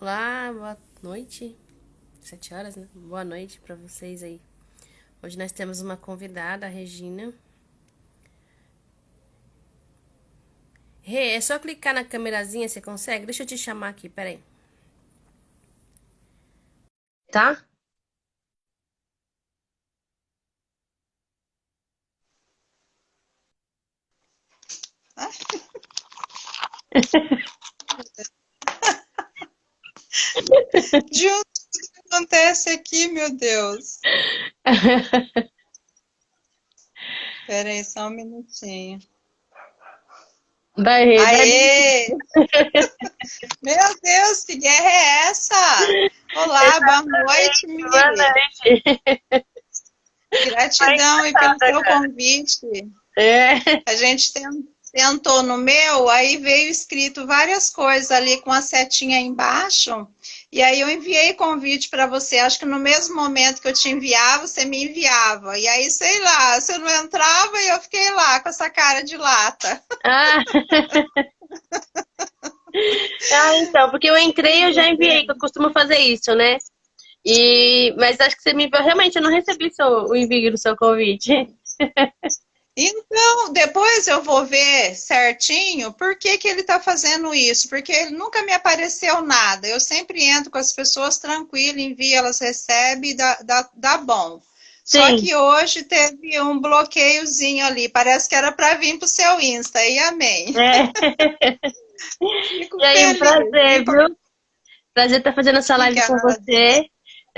Olá, boa noite. 7 horas, né? Boa noite pra vocês aí. Hoje nós temos uma convidada, a Regina. Rê, é só clicar na câmerazinha, você consegue? Deixa eu te chamar aqui, peraí. Tá? Deus, o que acontece aqui, meu Deus? Espera aí, só um minutinho. Vai, Rê, vai. Aê! Meu Deus, que guerra é essa? Olá, boa noite, Boa Mi. noite. Vai Gratidão aí pelo engraçada, teu cara. convite. É. A gente tentou no meu, aí veio escrito várias coisas ali com a setinha aí embaixo. E aí eu enviei convite para você. Acho que no mesmo momento que eu te enviava, você me enviava. E aí, sei lá, você não entrava e eu fiquei lá com essa cara de lata. Ah, então, porque eu entrei e eu já enviei, que eu costumo fazer isso, né? Mas acho que você me enviou. Realmente, eu não recebi o envio do seu convite. Então, depois eu vou ver certinho por que que ele está fazendo isso, porque ele nunca me apareceu nada. Eu sempre entro com as pessoas tranquilo, envio, elas recebem e dá bom. Só Sim. que hoje teve um bloqueiozinho ali, parece que era para vir para o seu Insta, e amém. É. Fico E aí, um feliz. prazer, viu? Prazer estar fazendo essa live com Obrigada. você.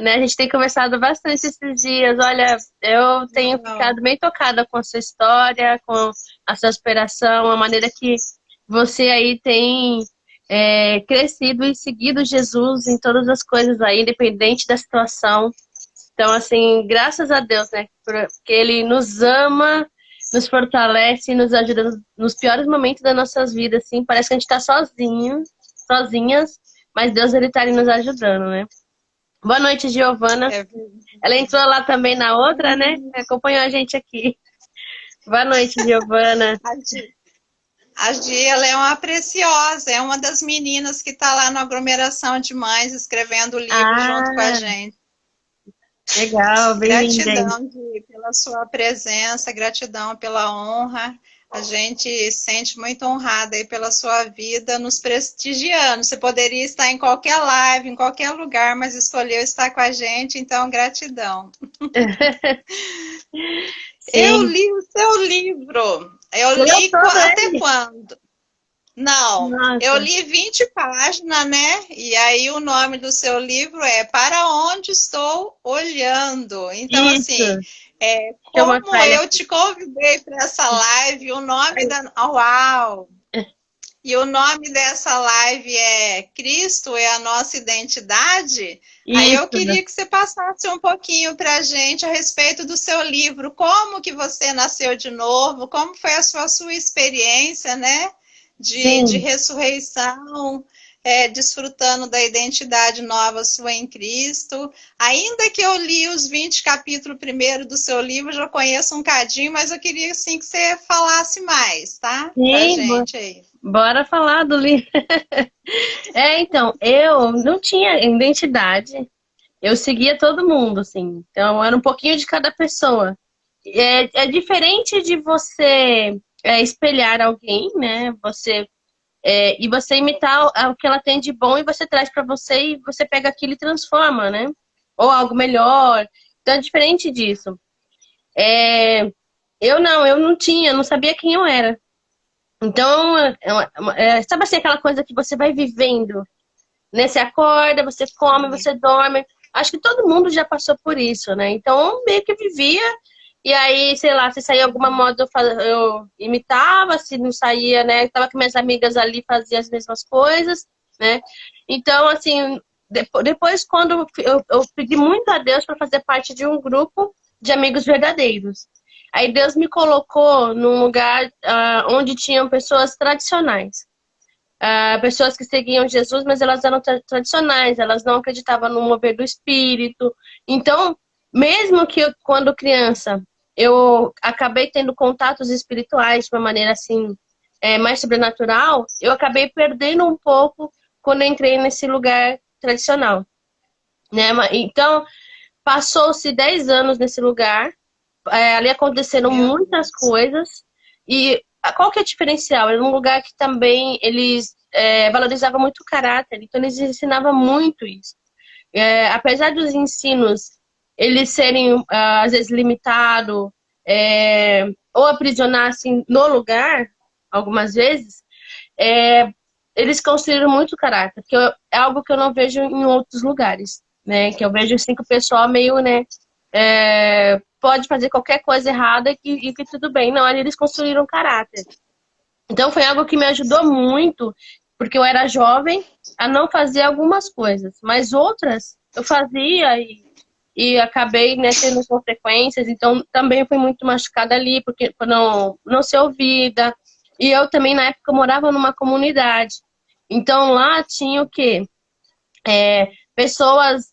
Né? A gente tem conversado bastante esses dias. Olha, eu tenho Não, ficado bem tocada com a sua história, com a sua superação, a maneira que você aí tem crescido e seguido Jesus em todas as coisas aí, independente da situação. Então, assim, graças a Deus, né? Porque Ele nos ama, nos fortalece e nos ajuda nos piores momentos das nossas vidas, assim. Parece que a gente tá sozinho, sozinhas, mas Deus, Ele tá ali nos ajudando, né? Boa noite, Giovana. é Ela entrou lá também na outra, né? verdade. Acompanhou a gente aqui. Boa noite, Giovana. A Gia, ela é uma preciosa, é uma das meninas que está lá na aglomeração de mães escrevendo o livro junto com a Ah, gente. legal, bem-vinda aí. Gratidão, Gi, pela sua presença, gratidão pela honra. A gente se sente muito honrada aí pela sua vida, nos prestigiando. Você poderia estar em qualquer live, em qualquer lugar, mas escolheu estar com a gente, então gratidão. Eu Sim, li o seu livro. Eu leu li todo até ele. quando? Não, eu Nossa, li 20 páginas, né? E aí o nome do seu livro é Para Onde Estou Olhando. Então, assim, isso. Deixa eu como mostrar ele eu aqui. te convidei para essa live, o nome da. Oh, uau! E o nome dessa live é Cristo é a nossa identidade. Aí eu Isso. queria que você passasse um pouquinho para a gente a respeito do seu livro, como que você nasceu de novo, como foi a sua experiência, né, de Sim. ressurreição, desfrutando da identidade nova sua em Cristo. Ainda que eu li os 20 capítulos primeiro do seu livro, já conheço um cadinho, mas eu queria assim que você falasse mais, tá? Pra Sim, gente aí. bora falar do livro. Então, eu não tinha identidade. Eu seguia todo mundo, assim. Então, era um pouquinho de cada pessoa. É diferente de você espelhar alguém, né? E você imitar o que ela tem de bom e você traz pra você e você pega aquilo e transforma, né? Ou algo melhor. Então, é diferente disso. É, eu não tinha, não sabia quem eu era. Então, sabe assim, aquela coisa que você vai vivendo, né? Você acorda, você come, você dorme. Acho que todo mundo já passou por isso, né? Então, eu meio que vivia, e aí, sei lá, se saía alguma moda, eu imitava, se não saía, né? Eu tava com minhas amigas ali, fazia as mesmas coisas, né? Então, assim, depois quando eu pedi muito a Deus para fazer parte de um grupo de amigos verdadeiros. Aí Deus me colocou num lugar onde tinham pessoas tradicionais. Pessoas que seguiam Jesus, mas elas eram tradicionais, elas não acreditavam no mover do espírito. Então, mesmo que quando criança eu acabei tendo contatos espirituais de uma maneira assim, mais sobrenatural, eu acabei perdendo um pouco quando eu entrei nesse lugar. tradicional, né? Então, passou-se 10 anos nesse lugar, ali aconteceram Meu muitas Deus. coisas, e qual que é o diferencial? Era um lugar que também eles valorizavam muito o caráter, então eles ensinavam muito isso. Apesar dos ensinos eles serem, às vezes, limitados, ou aprisionassem no lugar, algumas vezes, eles construíram muito caráter, que é algo que eu não vejo em outros lugares, né? Que eu vejo assim que o pessoal meio, né, pode fazer qualquer coisa errada e que tudo bem. Não, ali eles construíram caráter. Então foi algo que me ajudou muito, porque eu era jovem a não fazer algumas coisas, mas outras eu fazia e acabei, né, tendo consequências. Então também fui muito machucada ali, porque por não ser ouvida. E eu também, na época, morava numa comunidade. Então lá tinha o quê? Pessoas,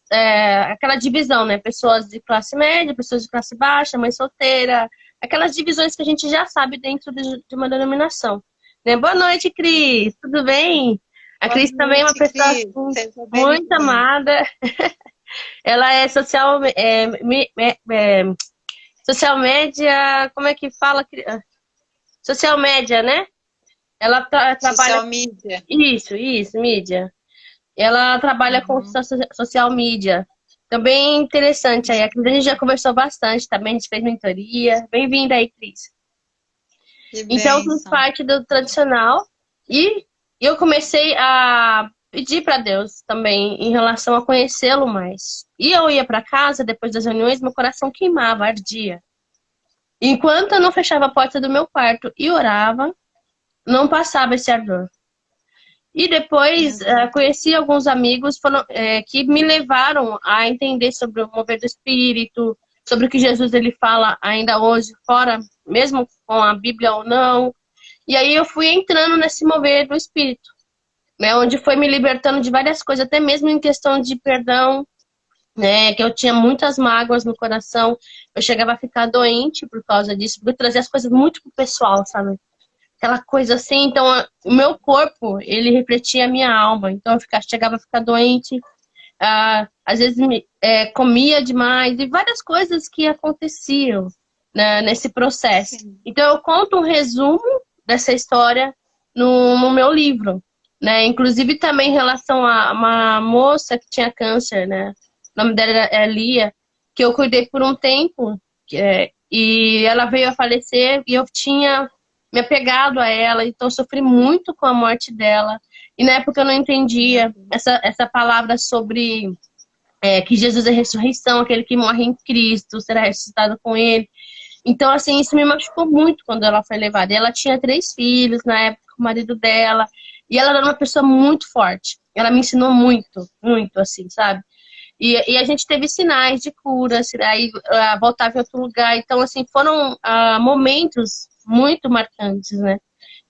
aquela divisão, né? Pessoas de classe média, pessoas de classe baixa, mãe solteira, aquelas divisões que a gente já sabe dentro de uma denominação. Né? Boa noite, Cris, tudo bem? A Boa Cris também é uma noite, pessoa Cris. assim, Seja muito bem-vindo. amada. Ela é social média, como é que fala? Social média, né? Ela trabalha. Social media. Isso, mídia. Ela trabalha com Uhum. social media. Também interessante aí. A gente já conversou bastante também, a gente fez mentoria. Bem-vinda aí, Cris. Que Então, eu fiz bênção. parte do tradicional e eu comecei a pedir para Deus também em relação a conhecê-lo mais. E eu ia para casa depois das reuniões, meu coração queimava, ardia. Enquanto eu não fechava a porta do meu quarto e orava, não passava esse ardor. E depois Exato. conheci alguns amigos que me levaram a entender sobre o mover do Espírito, sobre o que Jesus ele fala ainda hoje, fora, mesmo com a Bíblia ou não. E aí eu fui entrando nesse mover do Espírito, né, onde foi me libertando de várias coisas, até mesmo em questão de perdão, né, que eu tinha muitas mágoas no coração. Eu chegava a ficar doente por causa disso, porque eu trazia as coisas muito pro pessoal, sabe? Aquela coisa assim, então o meu corpo, ele refletia a minha alma, então chegava a ficar doente, às vezes comia demais, e várias coisas que aconteciam, né, nesse processo. Sim. Então eu conto um resumo dessa história no meu livro, né, inclusive também em relação a uma moça que tinha câncer, né, o nome dela é Lia, que eu cuidei por um tempo, e ela veio a falecer, e eu tinha me apegado a ela, então eu sofri muito com a morte dela. E na época eu não Meu entendia Deus. essa palavra sobre que Jesus é ressurreição, aquele que morre em Cristo, será ressuscitado com ele. Então, assim, isso me machucou muito quando ela foi levada. E ela tinha 3 filhos na época, com o marido dela, e ela era uma pessoa muito forte. Ela me ensinou muito, muito, assim, sabe? E a gente teve sinais de cura, aí voltava em outro lugar. Então, assim, foram momentos muito marcantes, né?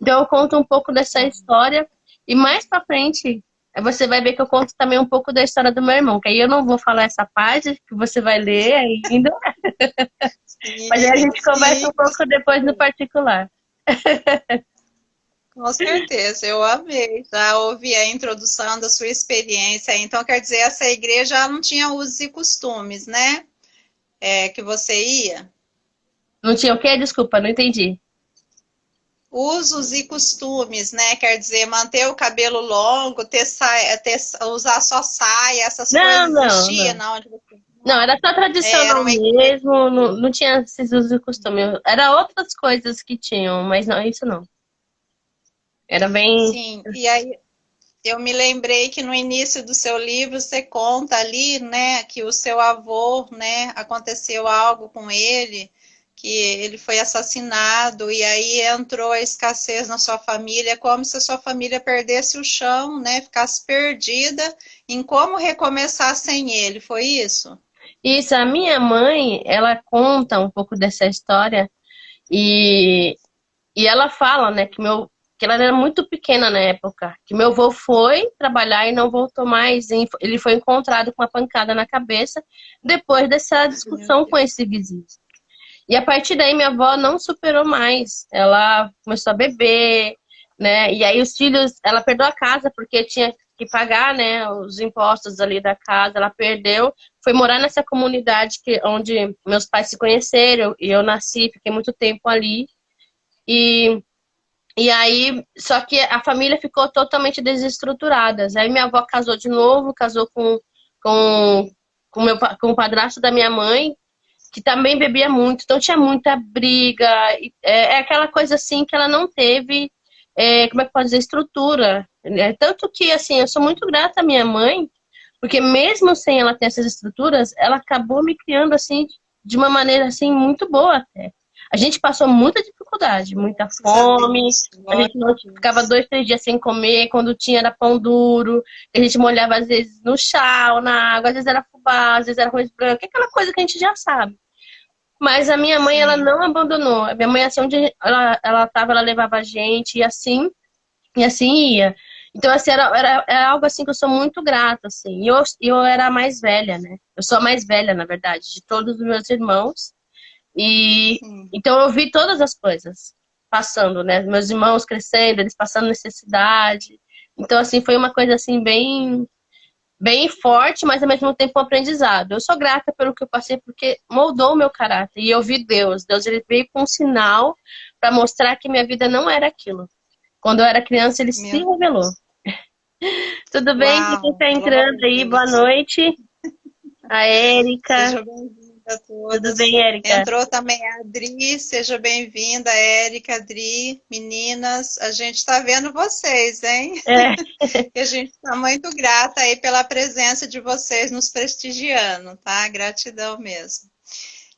Então, eu conto um pouco dessa história. E mais pra frente, você vai ver que eu conto também um pouco da história do meu irmão. Que aí eu não vou falar essa parte, que você vai ler ainda. Mas aí a Sim, gente conversa sim, um pouco depois no particular. com certeza. Eu amei. Já ouvi a introdução da sua experiência. Então, quer dizer, essa igreja não tinha usos e costumes, né? Que você ia? Não tinha o quê? Desculpa, não entendi. Usos e costumes, né? Quer dizer, manter o cabelo longo, usar só saia, essas Não, coisas não, existiam não. na onde você Não, não. era só Era tradicional uma igreja. mesmo, não tinha esses usos e costumes. Era outras coisas que tinham, mas não, isso não. Era bem. Sim, e aí eu me lembrei que no início do seu livro você conta ali, né, que o seu avô, né, aconteceu algo com ele, que ele foi assassinado e aí entrou a escassez na sua família, como se a sua família perdesse o chão, né, ficasse perdida em como recomeçar sem ele. Foi isso? Isso, a minha mãe, ela conta um pouco dessa história e, e ela fala, né, que ela era muito pequena na época, que meu avô foi trabalhar e não voltou mais. Ele foi encontrado com uma pancada na cabeça depois dessa Meu discussão com Deus. esse vizinho. E a partir daí minha avó não superou mais. Ela começou a beber, né? E aí os filhos, ela perdeu a casa porque tinha que pagar, né, os impostos ali da casa, ela perdeu, foi morar nessa comunidade onde meus pais se conheceram, e eu nasci, fiquei muito tempo ali, e, e aí, só que a família ficou totalmente desestruturada. Aí minha avó casou de novo, casou com, com o padrasto da minha mãe, que também bebia muito, então tinha muita briga, é aquela coisa assim que ela não teve, como é que pode dizer, estrutura, né? Tanto que, assim, eu sou muito grata à minha mãe, porque mesmo sem ela ter essas estruturas, ela acabou me criando, assim, de uma maneira, assim, muito boa até. A gente passou muita dificuldade, muita Graças a fome, Deus. a Glória gente não a ficava Deus. 2, 3 dias sem comer, quando tinha era pão duro, a gente molhava às vezes no chá ou na água, às vezes era fubá, às vezes era arroz branco, aquela coisa que a gente já sabe. Mas a minha mãe, ela Sim. não abandonou. A minha mãe, assim, onde ela tava, ela levava a gente, e assim ia. Então, assim, era algo assim que eu sou muito grata, assim. E eu era a mais velha, né? Eu sou a mais velha, na verdade, de todos os meus irmãos. E Sim. então eu vi todas as coisas passando, né? Meus irmãos crescendo, eles passando necessidade. Então, assim, foi uma coisa assim bem forte, mas ao mesmo tempo um aprendizado. Eu sou grata pelo que eu passei porque moldou o meu caráter. E eu vi Deus. Deus, ele veio com um sinal para mostrar que minha vida não era aquilo. Quando eu era criança, ele se Meu revelou. Deus. Tudo bem? Quem Uau, está glória entrando a aí? Boa Deus. noite. A Érica. Seja bem-vinda a Tudo todos. bem, Érica? Entrou também a Adri, seja bem-vinda, Érica, Adri, meninas. A gente está vendo vocês, hein? É, E a gente está muito grata aí pela presença de vocês nos prestigiando, tá? Gratidão mesmo.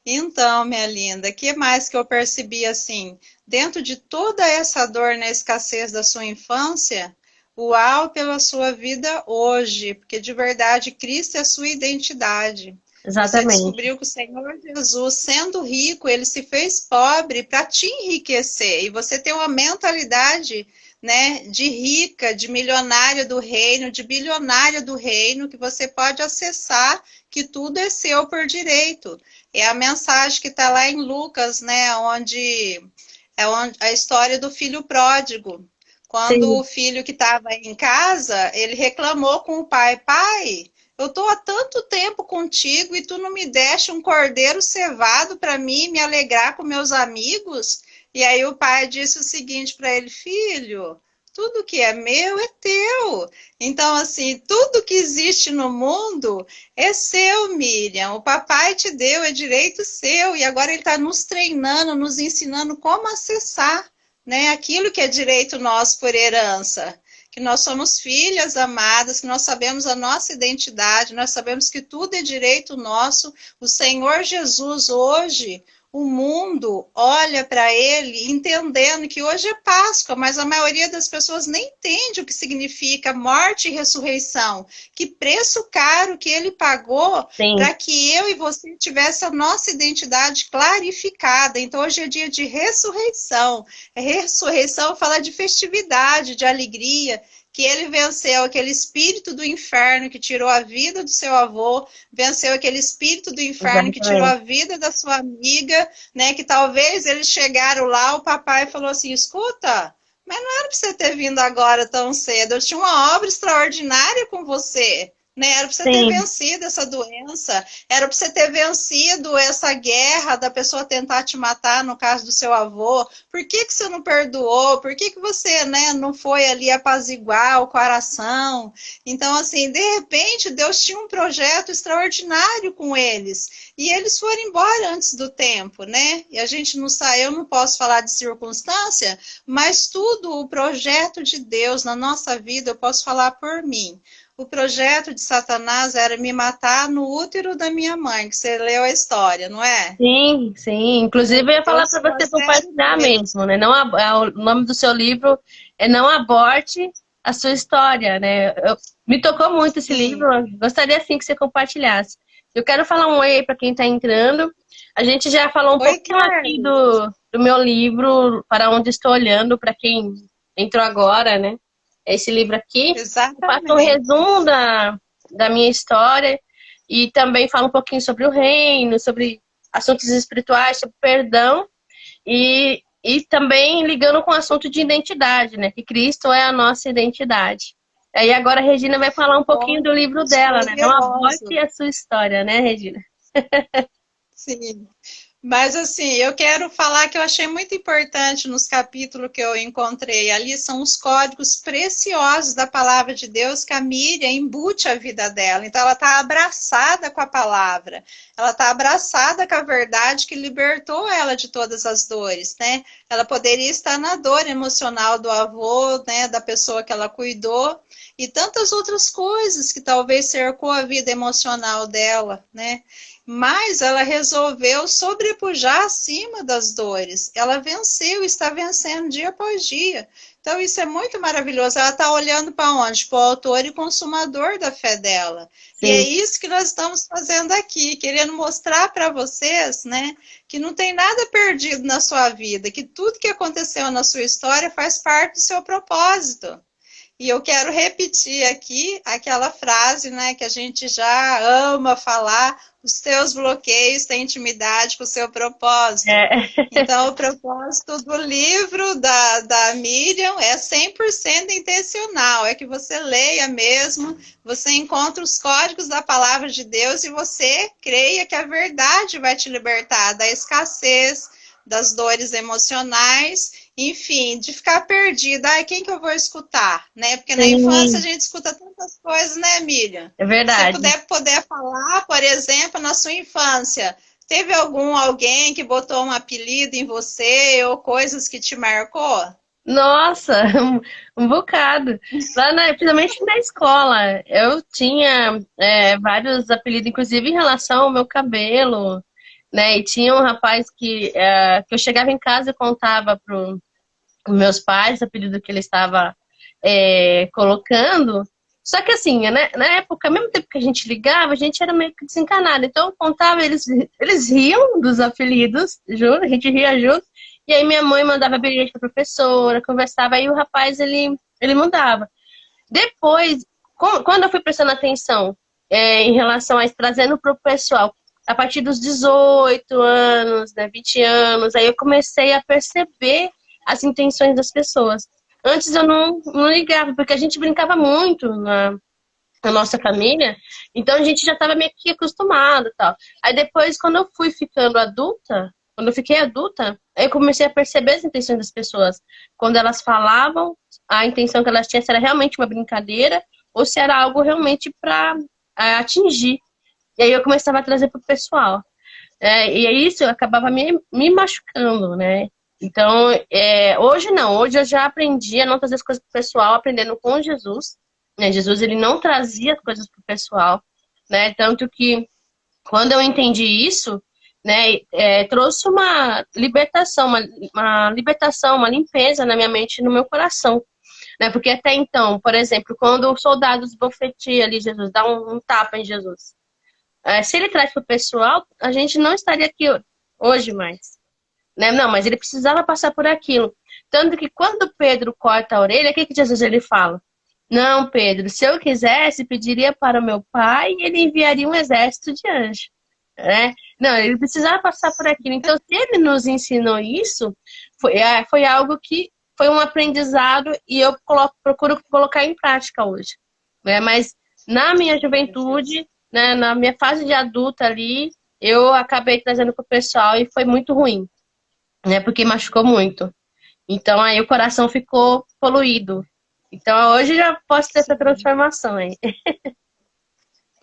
Então, minha linda, o que mais que eu percebi assim? Dentro de toda essa dor na escassez da sua infância, uau pela sua vida hoje, porque de verdade Cristo é a sua identidade. Você exatamente. descobriu que o Senhor Jesus, sendo rico, ele se fez pobre para te enriquecer. E você tem uma mentalidade, né, de rica, de milionária do reino, de bilionária do reino, que você pode acessar, que tudo é seu por direito. É a mensagem que está lá em Lucas, né, onde a história do filho pródigo. Quando Sim, o filho que estava em casa, ele reclamou com o pai: pai, eu estou há tanto tempo contigo e tu não me deste um cordeiro cevado para mim me alegrar com meus amigos? E aí o pai disse o seguinte para ele: filho, tudo que é meu é teu. Então, assim, tudo que existe no mundo é seu, Miriam. O papai te deu, é direito seu. E agora ele está nos treinando, nos ensinando como acessar, né, aquilo que é direito nosso por herança. Que nós somos filhas amadas, que nós sabemos a nossa identidade, nós sabemos que tudo é direito nosso. O Senhor Jesus hoje, o mundo olha para ele entendendo que hoje é Páscoa, mas a maioria das pessoas nem entende o que significa morte e ressurreição. Que preço caro que ele pagou sim, para que eu e você tivesse a nossa identidade clarificada. Então hoje é dia de ressurreição. Ressurreição fala de festividade, de alegria, que ele venceu aquele espírito do inferno que tirou a vida do seu avô, venceu aquele espírito do inferno que tirou a exatamente. vida da sua amiga, né? Que talvez eles chegaram lá, o papai falou assim: escuta, mas não era para você ter vindo agora tão cedo, eu tinha uma obra extraordinária com você. Né? Era para você ter Sim, vencido essa doença, era para você ter vencido essa guerra da pessoa tentar te matar, no caso do seu avô. Por que, que você não perdoou? Por que, que você, né, não foi ali apaziguar o coração? Então, assim, de repente, Deus tinha um projeto extraordinário com eles. E eles foram embora antes do tempo, né? E a gente não sai, eu não posso falar de circunstância, mas tudo, o projeto de Deus na nossa vida, eu posso falar por mim. O projeto de Satanás era me matar no útero da minha mãe, que você leu a história, não é? sim, sim. Inclusive, eu ia falar Deus para você projeto compartilhar Deus. mesmo, né? Não, o nome do seu livro é Não Aborte a Sua História, né? Me tocou muito esse livro, Sim. eu gostaria, assim, que você compartilhasse. Eu quero falar um oi aí para quem está entrando. A gente já falou um Oi, pouquinho aqui Carlos. do meu livro, Para Onde Estou Olhando, para quem entrou agora, né? Esse livro aqui. Eu faço um Exatamente. resumo da minha história e também falo um pouquinho sobre o reino, sobre assuntos espirituais, sobre perdão e também ligando com o assunto de identidade, né? Que Cristo é a nossa identidade. Aí agora a Regina vai falar um pouquinho do livro Contos dela, né? Não aborte poderosos. a sua história, né, Regina? Sim. Mas assim, eu quero falar que eu achei muito importante nos capítulos que eu encontrei ali, são os códigos preciosos da palavra de Deus que a Miriam embute a vida dela. Então ela está abraçada com a palavra, ela está abraçada com a verdade que libertou ela de todas as dores, né? Ela poderia estar na dor emocional do avô, né, da pessoa que ela cuidou, e tantas outras coisas que talvez cercou a vida emocional dela, né? Mas ela resolveu sobrepujar acima das dores. Ela venceu, está vencendo dia após dia. Então, isso é muito maravilhoso. Ela está olhando para onde? Para o autor e consumador da fé dela. E é Sim, isso que nós estamos fazendo aqui, querendo mostrar para vocês, né, que não tem nada perdido na sua vida, que tudo que aconteceu na sua história faz parte do seu propósito. E eu quero repetir aqui aquela frase, né, que a gente já ama falar: os teus bloqueios têm intimidade com o seu propósito. é, Então, o propósito do livro da Miriam é 100% intencional, é que você leia mesmo, você encontre os códigos da palavra de Deus e você creia que a verdade vai te libertar da escassez, das dores emocionais, enfim, de ficar perdida. Ai, quem que eu vou escutar, né? Porque na infância a sim, gente escuta tantas coisas, né, Miriam? é Se verdade. puder falar, por exemplo, na sua infância, teve alguém que botou um apelido em você ou coisas que te marcou? Nossa, um bocado. Principalmente na escola, eu tinha vários apelidos, inclusive em relação ao meu cabelo, né? E tinha um rapaz que eu chegava em casa e contava para os meus pais o apelido que ele estava colocando. Só que assim, né, na época, ao mesmo tempo que a gente ligava, a gente era meio que desencanado. Então eu contava, eles riam dos apelidos, juro, a gente ria junto. E aí minha mãe mandava bilhete pra professora, conversava, aí o rapaz, ele mudava. Depois, quando eu fui prestando atenção em relação a isso, trazendo para o pessoal, a partir dos 18 anos, né, 20 anos, aí eu comecei a perceber as intenções das pessoas. Antes eu não ligava, porque a gente brincava muito na nossa família, então a gente já estava meio que acostumado e tal. Aí depois, quando eu fui ficando adulta, quando eu fiquei adulta, aí eu comecei a perceber as intenções das pessoas. Quando elas falavam, a intenção que elas tinham se era realmente uma brincadeira ou se era algo realmente para atingir. E aí eu começava a trazer para o pessoal. E aí isso acabava me machucando, né? Então, hoje não, hoje eu já aprendi a não trazer as coisas para o pessoal, aprendendo com Jesus, né? Jesus, ele não trazia as coisas para o pessoal, né? Tanto que quando eu entendi isso, né, trouxe uma libertação, uma limpeza na minha mente e no meu coração, né? Porque até então, por exemplo, quando os soldados bofetiam ali Jesus, dá um tapa em Jesus, se ele traz para o pessoal, a gente não estaria aqui hoje mais, né? Não, mas ele precisava passar por aquilo. Tanto que quando Pedro corta a orelha, o que Jesus ele fala? Não, Pedro, se eu quisesse, pediria para o meu pai e ele enviaria um exército de anjos, né? Não, ele precisava passar por aquilo. Então, se ele nos ensinou isso, foi algo que foi um aprendizado e eu procuro colocar em prática hoje, né? Mas na minha juventude, né, na minha fase de adulta ali, eu acabei trazendo para o pessoal e foi muito ruim, né? Porque machucou muito. Então aí o coração ficou poluído. Então hoje já posso ter essa transformação aí.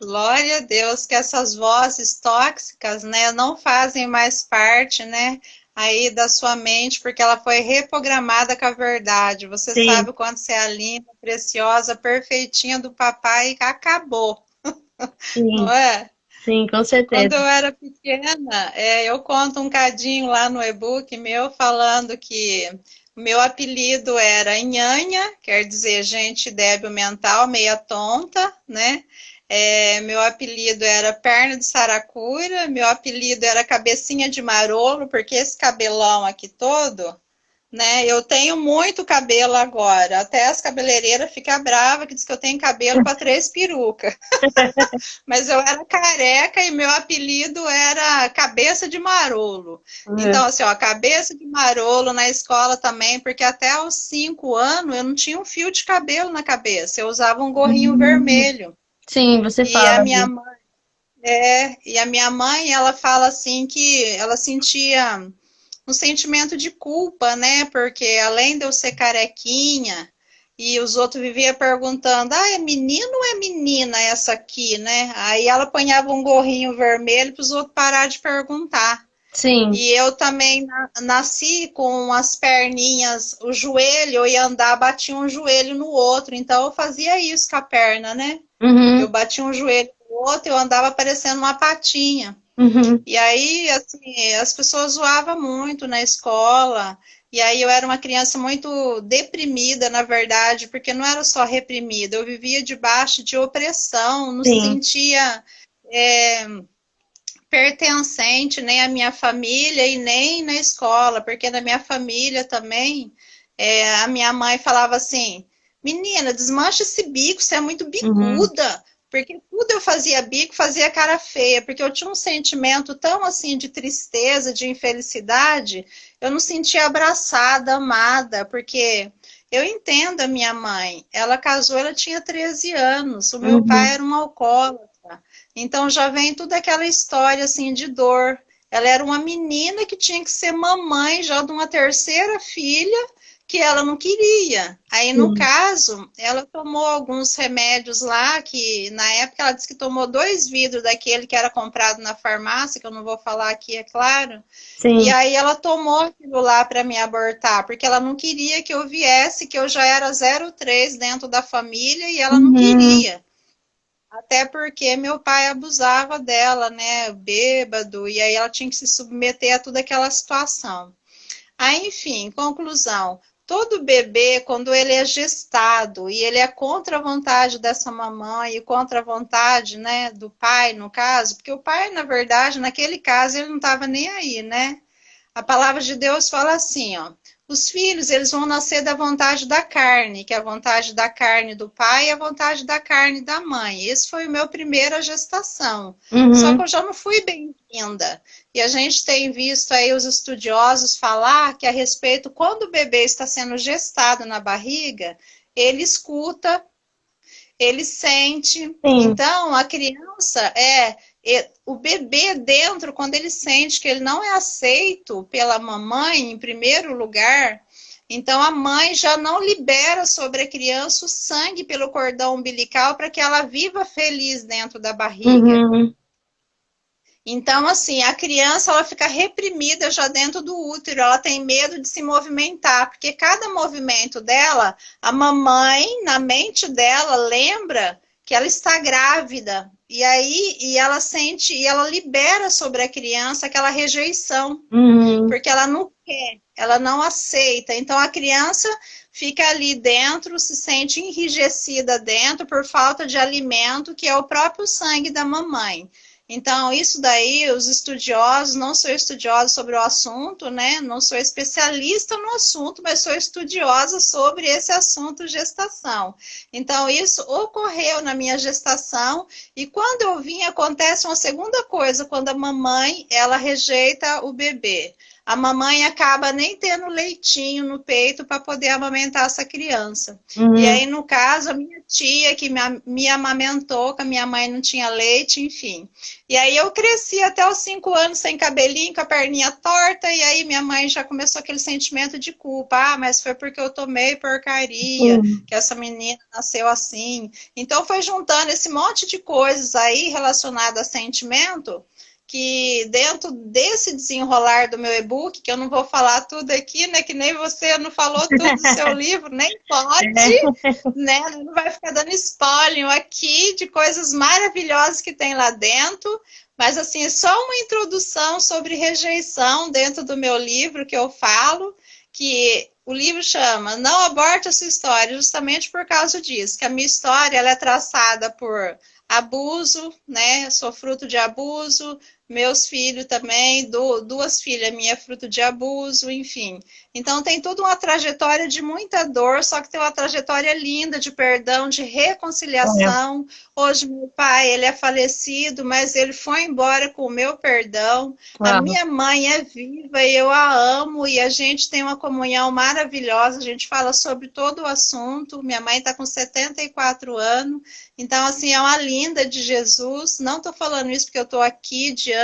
Glória a Deus que essas vozes tóxicas, né, não fazem mais parte, né, aí da sua mente, porque ela foi reprogramada com a verdade. Você Sim, sabe o quanto você é linda, preciosa, perfeitinha do papai e acabou, não sim, é? sim, com Quando certeza. eu era pequena, eu conto um cadinho lá no e-book meu falando que o meu apelido era Nhanha, quer dizer gente débil mental, meia tonta, né? Meu apelido era perna de saracura, meu apelido era cabecinha de marolo, porque esse cabelão aqui todo, né? Eu tenho muito cabelo agora. Até as cabeleireiras ficam bravas que diz que eu tenho cabelo para 3 perucas. Mas eu era careca e meu apelido era Cabeça de Marolo. É. Então, assim, ó, Cabeça de Marolo na escola também, porque até os 5 anos eu não tinha um fio de cabelo na cabeça. Eu usava um gorrinho Hum. vermelho. Sim, você E a fala minha disso. mãe, ela fala assim que ela sentia um sentimento de culpa, né? Porque além de eu ser carequinha e os outros viviam perguntando, ah, é menino ou é menina essa aqui, né? Aí ela apanhava um gorrinho vermelho para os outros parar de perguntar. Sim. E eu também nasci com as perninhas, o joelho, eu ia andar, batia um joelho no outro, então eu fazia isso com a perna, né? Eu Uhum, batia um joelho no outro, eu andava parecendo uma patinha. uhum, E aí, assim, as pessoas zoavam muito na escola. E aí eu era uma criança muito deprimida, na verdade, porque não era só reprimida, eu vivia debaixo de opressão, não sim. sentia é, pertencente nem à minha família e nem na escola, porque na minha família também a minha mãe falava assim: menina, desmancha esse bico, você é muito Uhum, bicuda. Porque tudo eu fazia bico, fazia cara feia, porque eu tinha um sentimento tão assim de tristeza, de infelicidade, eu não sentia abraçada, amada, porque eu entendo a minha mãe. Ela casou, ela tinha 13 anos, o meu pai uhum, era um alcoólatra. Então já vem toda aquela história assim de dor. Ela era uma menina que tinha que ser mamãe já de uma terceira filha que ela não queria. Aí, no sim. caso, ela tomou alguns remédios lá, que na época ela disse que tomou 2 vidros daquele que era comprado na farmácia, que eu não vou falar aqui, é claro. E Sim. aí ela tomou aquilo lá para me abortar, porque ela não queria que eu viesse, que eu já era 03 dentro da família e ela não Uhum, queria. Até porque meu pai abusava dela, né, bêbado, e aí ela tinha que se submeter a toda aquela situação. Aí, enfim, conclusão. Todo bebê, quando ele é gestado e ele é contra a vontade dessa mamãe e contra a vontade, né, do pai, no caso, porque o pai, na verdade, naquele caso, ele não estava nem aí, né? A palavra de Deus fala assim, ó: os filhos, eles vão nascer da vontade da carne, que é a vontade da carne do pai e a vontade da carne da mãe. Esse foi o meu primeira gestação. Só que uhum, eu já não fui bem-vinda. E a gente tem visto aí os estudiosos falar que a respeito, quando o bebê está sendo gestado na barriga, ele escuta, ele sente. sim. Então, a criança o bebê dentro, quando ele sente que ele não é aceito pela mamãe, em primeiro lugar, então a mãe já não libera sobre a criança o sangue pelo cordão umbilical para que ela viva feliz dentro da barriga. Uhum, Então, assim, a criança ela fica reprimida já dentro do útero, ela tem medo de se movimentar, porque cada movimento dela, a mamãe, na mente dela, lembra que ela está grávida. E aí, e ela sente, e ela libera sobre a criança aquela rejeição, uhum, porque ela não quer, ela não aceita. Então, a criança fica ali dentro, se sente enrijecida dentro por falta de alimento, que é o próprio sangue da mamãe. Então, isso daí, os estudiosos, não sou estudiosa sobre o assunto, né? Não sou especialista no assunto, mas sou estudiosa sobre esse assunto gestação. Então, isso ocorreu na minha gestação, e quando eu vim, acontece uma segunda coisa, quando a mamãe, ela rejeita o bebê. A mamãe acaba nem tendo leitinho no peito para poder amamentar essa criança. E uhum. aí, no caso, a minha tia que me amamentou, que a minha mãe não tinha leite, enfim. E aí eu cresci até os 5 anos sem cabelinho, com a perninha torta, e aí minha mãe já começou aquele sentimento de culpa. Ah, mas foi porque eu tomei porcaria, Sim. que essa menina nasceu assim. Então foi juntando esse monte de coisas aí relacionadas a sentimento, que dentro desse desenrolar do meu e-book, que eu não vou falar tudo aqui, né? Que nem você não falou tudo do seu livro, nem pode, É. né? Não vai ficar dando spoiler aqui de coisas maravilhosas que tem lá dentro. Mas assim, é só uma introdução sobre rejeição dentro do meu livro que eu falo, que o livro chama Não Aborte a Sua História, justamente por causa disso, que a minha história ela é traçada por abuso, né? Eu sou fruto de abuso, meus filhos também, duas filhas minha fruto de abuso, enfim. Então tem toda uma trajetória de muita dor, só que tem uma trajetória linda de perdão, de É, reconciliação. Hoje meu pai, ele é falecido, mas ele foi embora com o meu perdão. A uau, minha mãe é viva e eu a amo e a gente tem uma comunhão maravilhosa. A gente fala sobre todo o assunto. Minha mãe está com 74 anos. Então, assim, é uma linda de Jesus. Não estou falando isso porque eu estou aqui diante,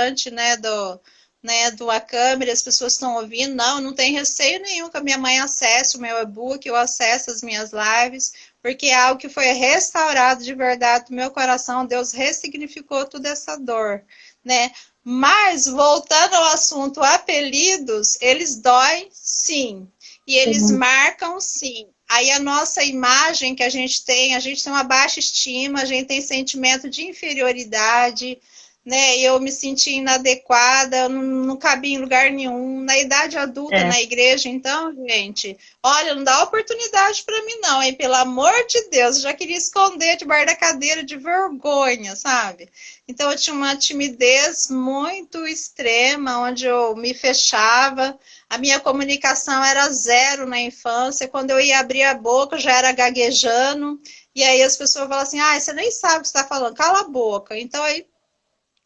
de uma câmera, as pessoas estão ouvindo. Não, não tem receio nenhum que a minha mãe acesse o meu e-book, eu acesse as minhas lives, porque é algo que foi restaurado de verdade do meu coração. Deus ressignificou toda essa dor, né? Mas, voltando ao assunto apelidos, eles doem, sim. E eles sim, marcam, sim. Aí a nossa imagem que a gente tem uma baixa estima, a gente tem sentimento de inferioridade, né? Eu me senti inadequada, não cabia em lugar nenhum. Na idade adulta, é, na igreja, então, gente, olha, não dá oportunidade para mim, não, hein? Pelo amor de Deus, eu já queria esconder debaixo da cadeira de vergonha, sabe? Então, eu tinha uma timidez muito extrema, onde eu me fechava. A minha comunicação era zero na infância. Quando eu ia abrir a boca, eu já era gaguejando. E aí as pessoas falam assim: ah, você nem sabe o que você está falando, cala a boca. Então,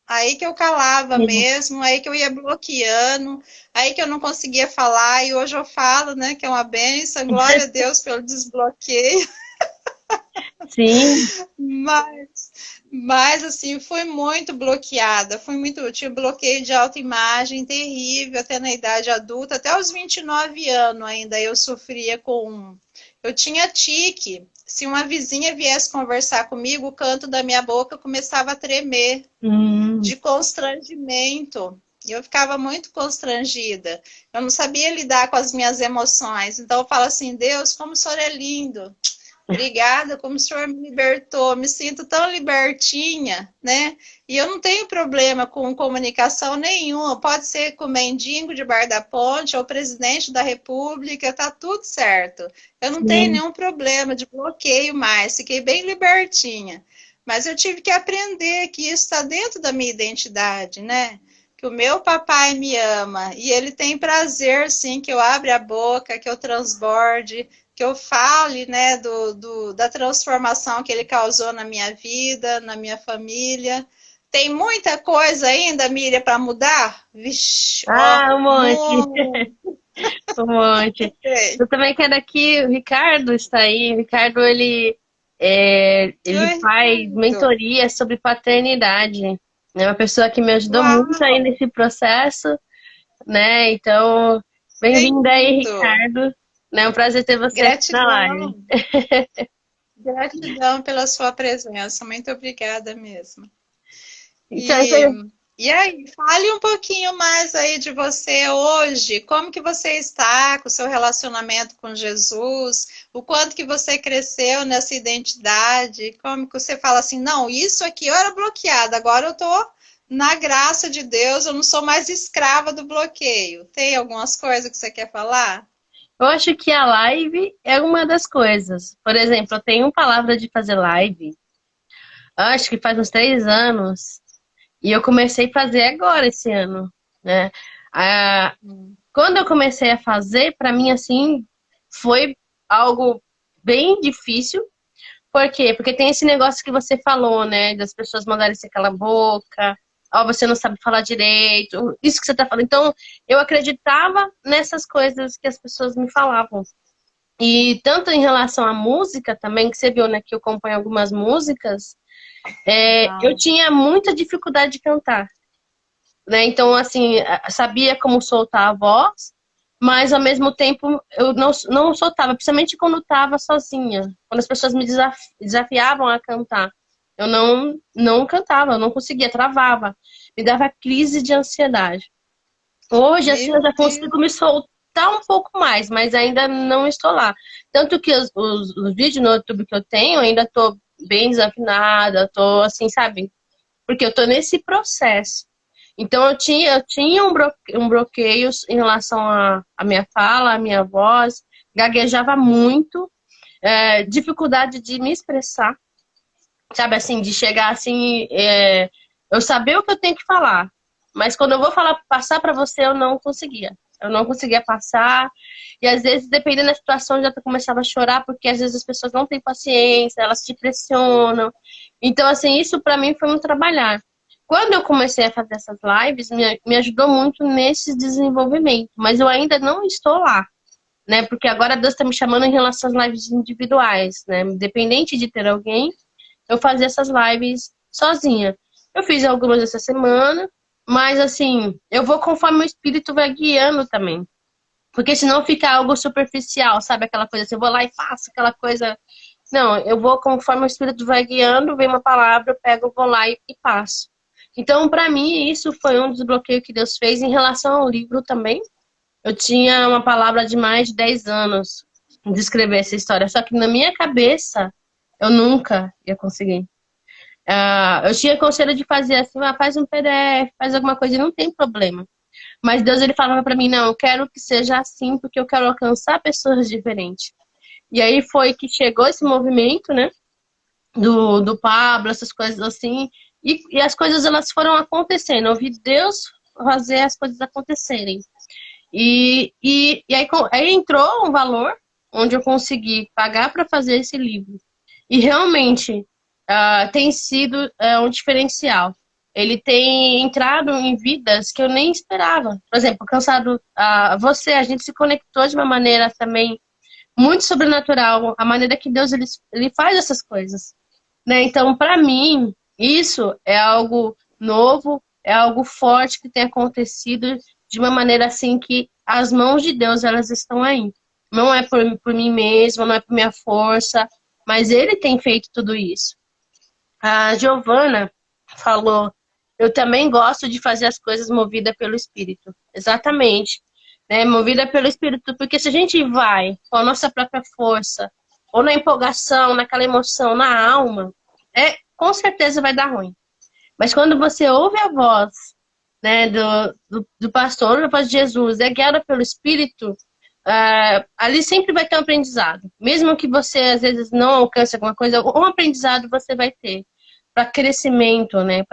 aí que eu calava sim, mesmo, aí que eu ia bloqueando, aí que eu não conseguia falar, e hoje eu falo, né, que é uma benção, glória a Deus pelo desbloqueio, sim, mas, mas assim, fui muito bloqueada, eu tinha bloqueio de autoimagem terrível, até na idade adulta, até os 29 anos ainda eu sofria eu tinha tique, se uma vizinha viesse conversar comigo, o canto da minha boca começava a tremer, hum, de constrangimento. Eu ficava muito constrangida. Eu não sabia lidar com as minhas emoções. Então eu falo assim: Deus, como o Senhor é lindo. Obrigada, como o Senhor me libertou. Me sinto tão libertinha, né? E eu não tenho problema com comunicação nenhuma. Pode ser com o mendigo de Bar da Ponte ou o presidente da República, tá tudo certo. Eu não tenho sim, nenhum problema de bloqueio mais. Fiquei bem libertinha. Mas eu tive que aprender que isso está dentro da minha identidade, né? Que o meu papai me ama e ele tem prazer, sim, que eu abra a boca, que eu transborde, que eu fale, né, da transformação que ele causou na minha vida, na minha família. Tem muita coisa ainda, Miriam, para mudar? Vixe, ó, ah, um monte, muito. um monte. Eu também quero aqui, o Ricardo está aí, o Ricardo, ele Oi, faz Ricardo. mentoria sobre paternidade, é uma pessoa que me ajudou muito aí Uau, nesse processo, né, então, bem-vindo aí, lindo. Ricardo, né, é um prazer ter você aqui na live. Gratidão. Gratidão pela sua presença. Muito obrigada mesmo. Então, E, e aí, fale um pouquinho mais aí de você hoje. Como que você está com o seu relacionamento com Jesus? O quanto que você cresceu nessa identidade? Como que você fala assim, não, isso aqui eu era bloqueada, agora eu tô na graça de Deus, eu não sou mais escrava do bloqueio. Tem algumas coisas que você quer falar? eu acho que a live é uma das coisas. Por exemplo, eu tenho palavra de fazer live, acho que faz uns 3 anos, e eu comecei a fazer agora esse ano, né? Ah, quando eu comecei a fazer, para mim, assim, foi algo bem difícil. Por quê? Porque tem esse negócio que você falou, né? Das pessoas mandarem você calar a boca, ó, você não sabe falar direito, isso que você tá falando. Então, eu acreditava nessas coisas que as pessoas me falavam. E tanto em relação à música também, que você viu, né, que eu acompanho algumas músicas, eu Legal. tinha muita dificuldade de cantar, né? Então, assim, sabia como soltar a voz, mas ao mesmo tempo eu não soltava, principalmente quando estava sozinha, quando as pessoas me desafiavam a cantar. Eu não cantava, eu não conseguia, travava, me dava crise de ansiedade. Hoje, assim, eu Meu já consigo Deus. me soltar um pouco mais, mas ainda não estou lá. Tanto que os vídeos no YouTube que eu tenho, ainda estou bem desafinada, estou assim, sabe? Porque eu estou nesse processo. Então, eu tinha um bloqueio em relação à minha fala, à minha voz, gaguejava muito, dificuldade de me expressar, sabe assim, de chegar assim, eu saber o que eu tenho que falar, Mas quando eu vou falar, passar para você, eu não conseguia. Eu não conseguia passar. E às vezes, dependendo da situação, eu já começava a chorar, porque às vezes as pessoas não têm paciência, elas te pressionam. Então, assim, isso para mim foi um trabalhar. Quando eu comecei a fazer essas lives, me ajudou muito nesse desenvolvimento. Mas eu ainda não estou lá, né? Porque agora Deus está me chamando em relação às lives individuais, né? Independente de ter alguém, eu fazia essas lives sozinha. Eu fiz algumas essa semana, mas assim, eu vou conforme o Espírito vai guiando também. Porque senão fica algo superficial, sabe? Aquela coisa assim, eu vou lá e faço aquela coisa. Não, eu vou conforme o Espírito vai guiando, vem uma palavra, eu pego, vou lá e passo. Então, para mim, isso foi um desbloqueio que Deus fez em relação ao livro também. Eu tinha uma palavra de mais de 10 anos de escrever essa história, só que na minha cabeça eu nunca ia conseguir. Eu tinha conselho de fazer assim, faz um PDF, faz alguma coisa, e não tem problema. Mas Deus, ele falava para mim, não, eu quero que seja assim, porque eu quero alcançar pessoas diferentes. E aí foi que chegou esse movimento, né, do Pablo, essas coisas assim, e as coisas, elas foram acontecendo. Eu vi Deus fazer as coisas acontecerem. Aí entrou um valor onde eu consegui pagar para fazer esse livro. E realmente tem sido um diferencial. Ele tem entrado em vidas que eu nem esperava. Por exemplo, cansado, a gente se conectou de uma maneira também muito sobrenatural, a maneira que Deus ele faz essas coisas, né? Então, para mim, isso é algo novo, é algo forte que tem acontecido de uma maneira assim que as mãos de Deus, elas estão aí. Não é por mim mesma, não é por minha força, mas Ele tem feito tudo isso. A Giovana falou, eu também gosto de fazer as coisas movida pelo Espírito. Exatamente. Né? Movida pelo Espírito, porque se a gente vai com a nossa própria força, ou na empolgação, naquela emoção, na alma, com certeza vai dar ruim. Mas quando você ouve a voz, né, do pastor, a voz de Jesus, é guiada pelo Espírito, ali sempre vai ter um aprendizado. Mesmo que você, às vezes, não alcance alguma coisa, um aprendizado você vai ter para crescimento, né,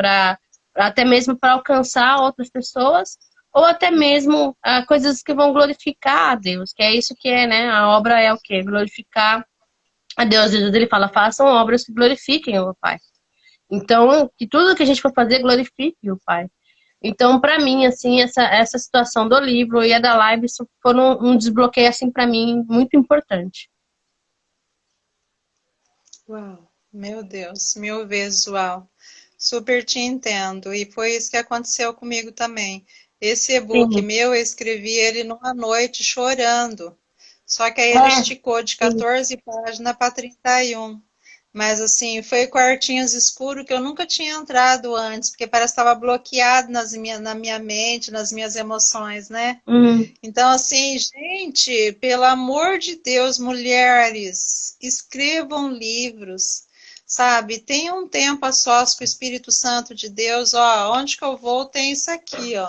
até mesmo para alcançar outras pessoas, ou até mesmo coisas que vão glorificar a Deus, que é isso que é, né, a obra é o quê? Glorificar a Deus. Jesus, ele fala, façam obras que glorifiquem o Pai. Então, que tudo que a gente for fazer, glorifique o Pai. Então, para mim, assim, essa situação do livro e a da live, isso foram um desbloqueio, assim, para mim, muito importante. Uau, meu Deus, 1000 vezes uau. Super te entendo. E foi isso que aconteceu comigo também. Esse e-book Sim, meu, eu escrevi ele numa noite chorando. Só que aí ele é, esticou de sim. 14 páginas para 31. Mas assim, foi quartinhos escuros que eu nunca tinha entrado antes, porque parece que estava bloqueado na minha mente, nas minhas emoções, né? Hum, Então, assim, gente, pelo amor de Deus, mulheres, escrevam livros, sabe? Tenham um tempo a sós com o Espírito Santo de Deus, ó, onde que eu vou tem isso aqui, ó.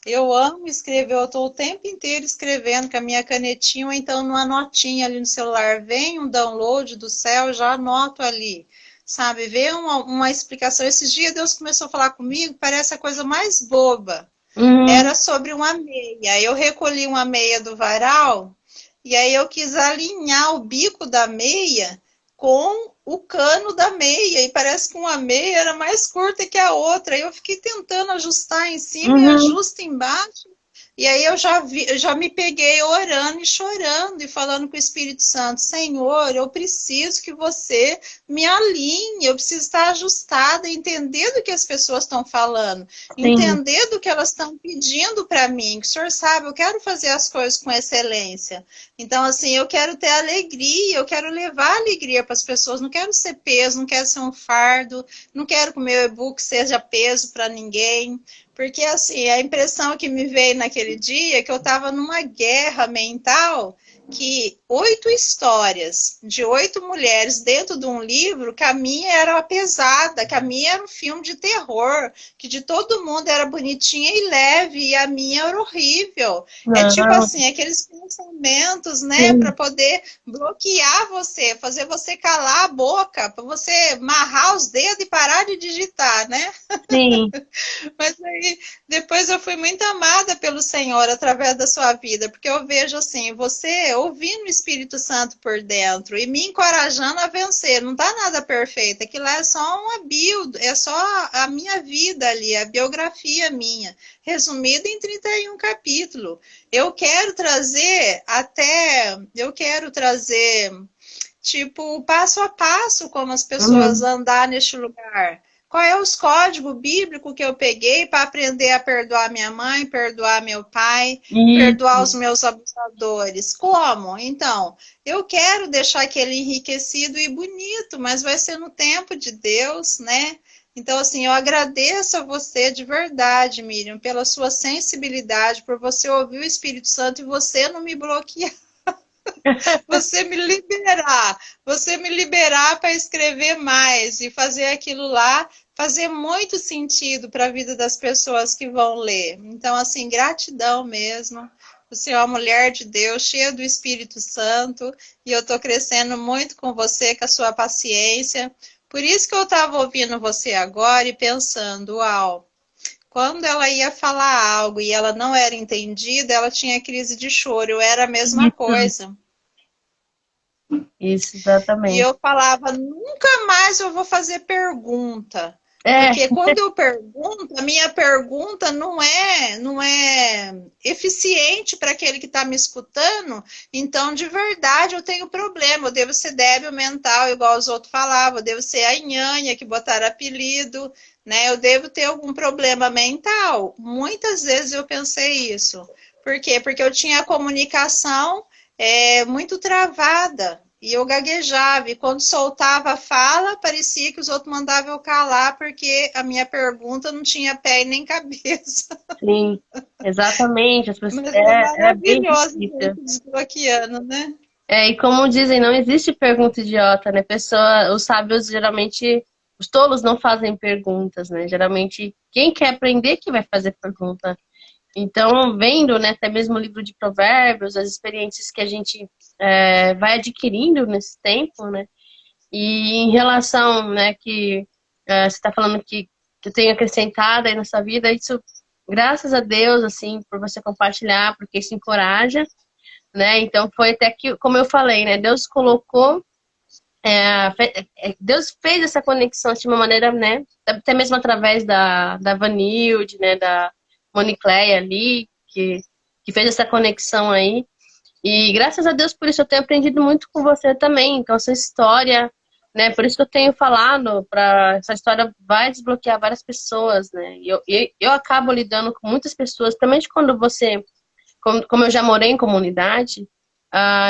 Eu amo escrever, eu estou o tempo inteiro escrevendo com a minha canetinha, ou então numa notinha ali no celular. Vem um download do céu, eu já anoto ali, sabe? Vê uma explicação. Esses dias Deus começou a falar comigo, parece a coisa mais boba. hum, Era sobre uma meia. Eu recolhi uma meia do varal e aí eu quis alinhar o bico da meia com o cano da meia. E parece que uma meia era mais curta que a outra. Aí eu fiquei tentando ajustar em cima e uhum, ajusta embaixo. E aí eu já me peguei orando e chorando e falando com o Espírito Santo, Senhor, eu preciso que você me alinhe, eu preciso estar ajustada, entender do que as pessoas estão falando, sim, entender do que elas estão pedindo para mim, que o Senhor sabe, eu quero fazer as coisas com excelência. Então, assim, eu quero ter alegria, eu quero levar alegria para as pessoas, não quero ser peso, não quero ser um fardo, não quero que o meu e-book seja peso para ninguém. Porque, assim, a impressão que me veio naquele dia é que eu estava numa guerra mental que 8 histórias de 8 mulheres dentro de um livro, que a minha era pesada, que a minha era um filme de terror, que de todo mundo era bonitinha e leve, e a minha era horrível. É tipo Não, assim, aqueles pensamentos, né, para sim, poder bloquear você, fazer você calar a boca, para você amarrar os dedos e parar de digitar, né? sim. Mas aí depois eu fui muito amada pelo Senhor através da sua vida, porque eu vejo assim, você ouvindo o Espírito Santo por dentro e me encorajando a vencer. Não tá nada perfeito, aquilo é só uma build, é só a minha vida ali, a biografia minha, resumida em 31 capítulos. Eu quero trazer tipo passo a passo como as pessoas Uhum. andar neste lugar. Qual é os códigos bíblicos que eu peguei para aprender a perdoar minha mãe, perdoar meu pai, perdoar os Isso. meus abusadores? Como? Então, eu quero deixar aquele enriquecido e bonito, mas vai ser no tempo de Deus, né? Então, assim, eu agradeço a você de verdade, Miriam, pela sua sensibilidade, por você ouvir o Espírito Santo e você não me bloquear. Você me liberar para escrever mais e fazer aquilo lá fazer muito sentido para a vida das pessoas que vão ler. Então, assim, gratidão mesmo. Você é uma mulher de Deus, cheia do Espírito Santo, e eu estou crescendo muito com você, com a sua paciência. Por isso que eu estava ouvindo você agora e pensando, uau, quando ela ia falar algo e ela não era entendida, ela tinha crise de choro. Eu era a mesma Isso, coisa. isso, E exatamente. eu falava, nunca mais eu vou fazer pergunta. É, Porque quando eu pergunto, a minha pergunta não é eficiente para aquele que está me escutando. Então, de verdade, eu tenho problema. Eu devo ser débil mental, igual os outros falavam. Eu devo ser a nhanha que botaram apelido, né? Eu devo ter algum problema mental. Muitas vezes eu pensei isso. Por quê? Porque eu tinha a comunicação muito travada. E eu gaguejava, e quando soltava a fala, parecia que os outros mandavam eu calar, porque a minha pergunta não tinha pé e nem cabeça. sim, exatamente. As pessoas, Mas é é bem maravilhoso difícil. desbloqueando, né? É, e como dizem, não existe pergunta idiota, né? Os sábios geralmente, os tolos não fazem perguntas, né? Geralmente, quem quer aprender que vai fazer pergunta. Então, vendo, né, até mesmo o livro de Provérbios, as experiências que a gente vai adquirindo nesse tempo, né? E em relação, né, que você está falando que eu tenho acrescentado aí na sua vida, isso, graças a Deus, assim, por você compartilhar, porque isso encoraja, né? Então, foi até que, como eu falei, né, Deus colocou, Deus fez essa conexão de uma maneira, né, até mesmo através da Vanilde, né, da Monicleia ali, que fez essa conexão aí. E graças a Deus por isso eu tenho aprendido muito com você também. Então, essa história, né? Por isso que eu tenho falado, para essa história vai desbloquear várias pessoas, né? E eu acabo lidando com muitas pessoas, principalmente quando você, como eu já morei em comunidade,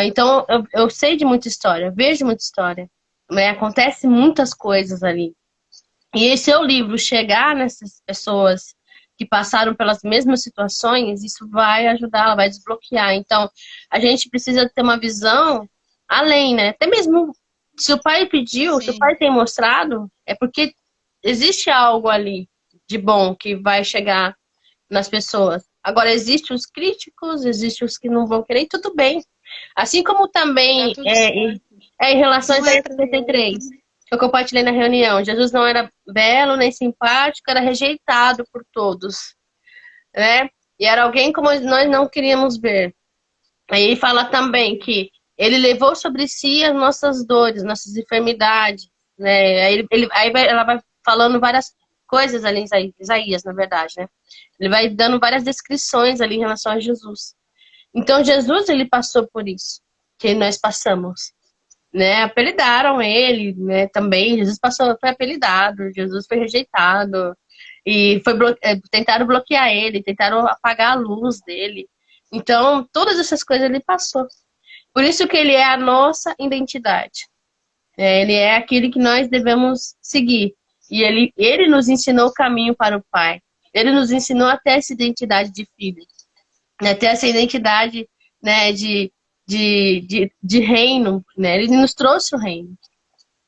então eu sei de muita história, vejo muita história, né? Acontece muitas coisas ali. E esse seu livro chegar nessas pessoas que passaram pelas mesmas situações, isso vai ajudar, vai desbloquear. Então, a gente precisa ter uma visão além, né? Até mesmo se o pai pediu, se o Sim. pai tem mostrado, é porque existe algo ali de bom que vai chegar nas pessoas. Agora, existem os críticos, existem os que não vão querer, e tudo bem. Assim como Tá também tudo certo. em relação a Não é Isaías para 53, que eu compartilhei na reunião. Jesus não era belo nem simpático, era rejeitado por todos, né? E era alguém como nós não queríamos ver. Aí ele fala também que ele levou sobre si as nossas dores, nossas enfermidades, né? Ela vai falando várias coisas ali em Isaías, na verdade, né? Ele vai dando várias descrições ali em relação a Jesus. Então, Jesus, ele passou por isso, que nós passamos, né? Apelidaram ele, né? Também, Jesus passou, foi apelidado, Jesus foi rejeitado, e tentaram bloquear ele, tentaram apagar a luz dele. Então, todas essas coisas ele passou. Por isso que ele é a nossa identidade. Ele é aquele que nós devemos seguir. E ele nos ensinou o caminho para o Pai. Ele nos ensinou até essa identidade de filho, né? Ter essa identidade, né, de de reino, né? Ele nos trouxe o reino.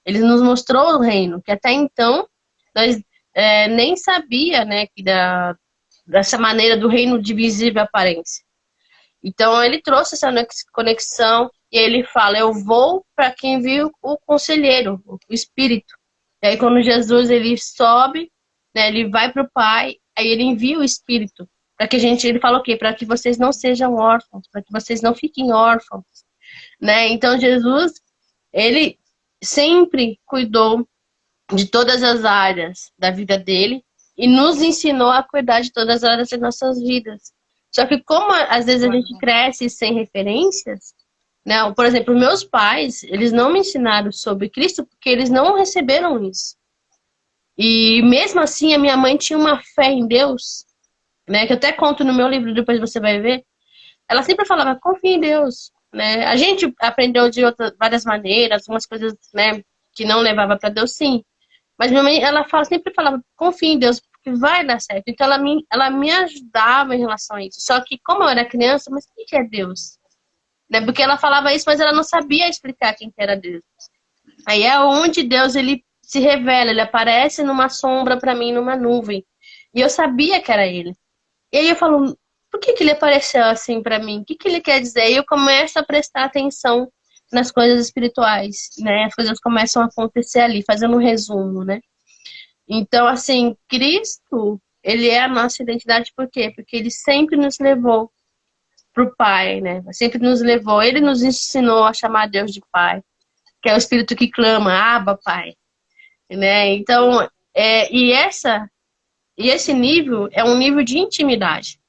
Ele nos mostrou o reino, que até então nós nem sabia, né, dessa maneira do reino de visível aparência. Então ele trouxe essa conexão e ele fala, eu vou para quem viu o conselheiro, o Espírito. E aí quando Jesus ele sobe, né, ele vai para o Pai, aí ele envia o Espírito para que ele fala o quê? Para que vocês não sejam órfãos, para que vocês não fiquem órfãos, né? Então Jesus ele sempre cuidou de todas as áreas da vida dele e nos ensinou a cuidar de todas as áreas das nossas vidas. Só que como às vezes a gente cresce sem referências, né? Por exemplo, meus pais, eles não me ensinaram sobre Cristo porque eles não receberam isso. E mesmo assim, a minha mãe tinha uma fé em Deus, né? Que eu até conto no meu livro, depois você vai ver. Ela sempre falava, confia em Deus, né? A gente aprendeu de várias maneiras, umas coisas, né, que não levava para Deus, sim. Mas minha mãe, sempre falava, confia em Deus, porque vai dar certo. Então ela me ajudava em relação a isso. Só que como eu era criança, mas o que é Deus? Né? Porque ela falava isso, mas ela não sabia explicar quem que era Deus. Aí é onde Deus ele se revela, ele aparece numa sombra para mim, numa nuvem. E eu sabia que era ele. E aí eu falo, por que ele apareceu assim para mim? O que ele quer dizer? E eu começo a prestar atenção nas coisas espirituais, né? As coisas começam a acontecer ali, fazendo um resumo, né? Então, assim, Cristo, ele é a nossa identidade, por quê? Porque ele sempre nos levou pro Pai, né? Sempre nos levou, ele nos ensinou a chamar Deus de Pai, que é o Espírito que clama, Abba, Pai, né? Então, e esse nível é um nível de intimidade.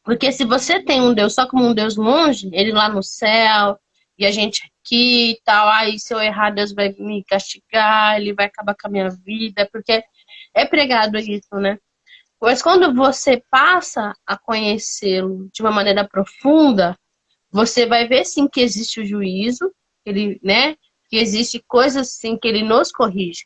Porque se você tem um Deus só como um Deus longe, ele lá no céu, e a gente aqui e tal, aí se eu errar, Deus vai me castigar, ele vai acabar com a minha vida, porque é pregado isso, né? Mas quando você passa a conhecê-lo de uma maneira profunda, você vai ver sim que existe o juízo, ele, né? Que existe coisas sim que ele nos corrige.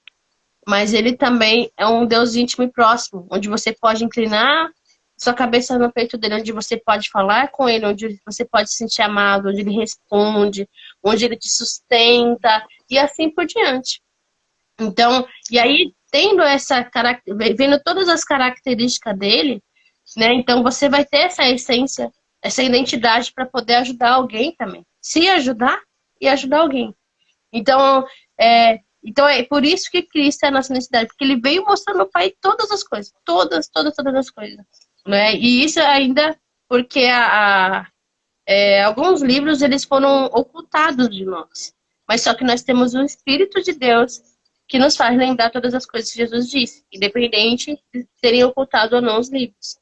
Mas ele também é um Deus íntimo e próximo, onde você pode inclinar sua cabeça no peito dele, onde você pode falar com ele, onde você pode se sentir amado, onde ele responde, onde ele te sustenta, e assim por diante. Então, e aí, tendo vendo todas as características dele, né? Então você vai ter essa essência, essa identidade para poder ajudar alguém também. Se ajudar e ajudar alguém. Então é por isso que Cristo é a nossa necessidade, porque ele veio mostrando ao Pai todas as coisas, todas as coisas, né? E isso ainda porque alguns livros eles foram ocultados de nós, mas só que nós temos o Espírito de Deus que nos faz lembrar todas as coisas que Jesus disse, independente de serem ocultados ou não os livros.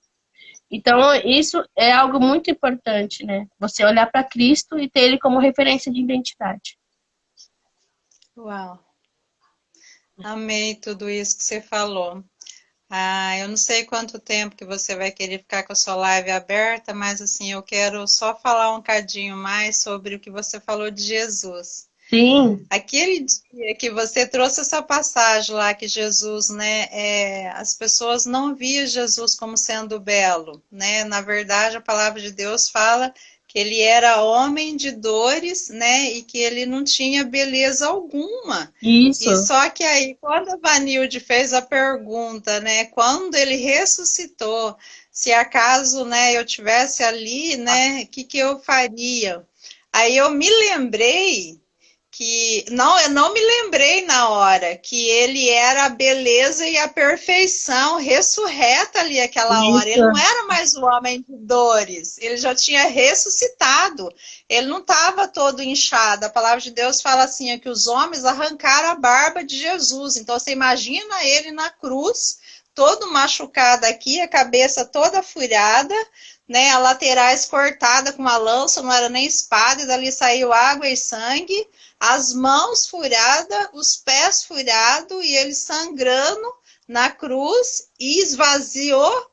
Então isso é algo muito importante, né? Você olhar para Cristo e ter ele como referência de identidade. Uau! Amei tudo isso que você falou. Eu não sei quanto tempo que você vai querer ficar com a sua live aberta, mas assim, eu quero só falar um cadinho mais sobre o que você falou de Jesus. Sim. Aquele dia que você trouxe essa passagem lá que Jesus, né, as pessoas não viam Jesus como sendo belo, né? Na verdade, a palavra de Deus fala que ele era homem de dores, né, e que ele não tinha beleza alguma. Isso. E só que aí, quando a Vanilde fez a pergunta, né, quando ele ressuscitou, se acaso, né, eu tivesse ali, né, o que eu faria? Aí eu me lembrei que não, eu não me lembrei na hora que ele era a beleza e a perfeição ressurreta ali aquela hora. Ele não era mais o homem de dores, ele já tinha ressuscitado. Ele não estava todo inchado. A palavra de Deus fala assim, que os homens arrancaram a barba de Jesus. Então você imagina ele na cruz, todo machucado aqui, a cabeça toda furada, né, a laterais cortada com uma lança, não era nem espada, e dali saiu água e sangue, as mãos furadas, os pés furados, e ele sangrando na cruz, e esvaziou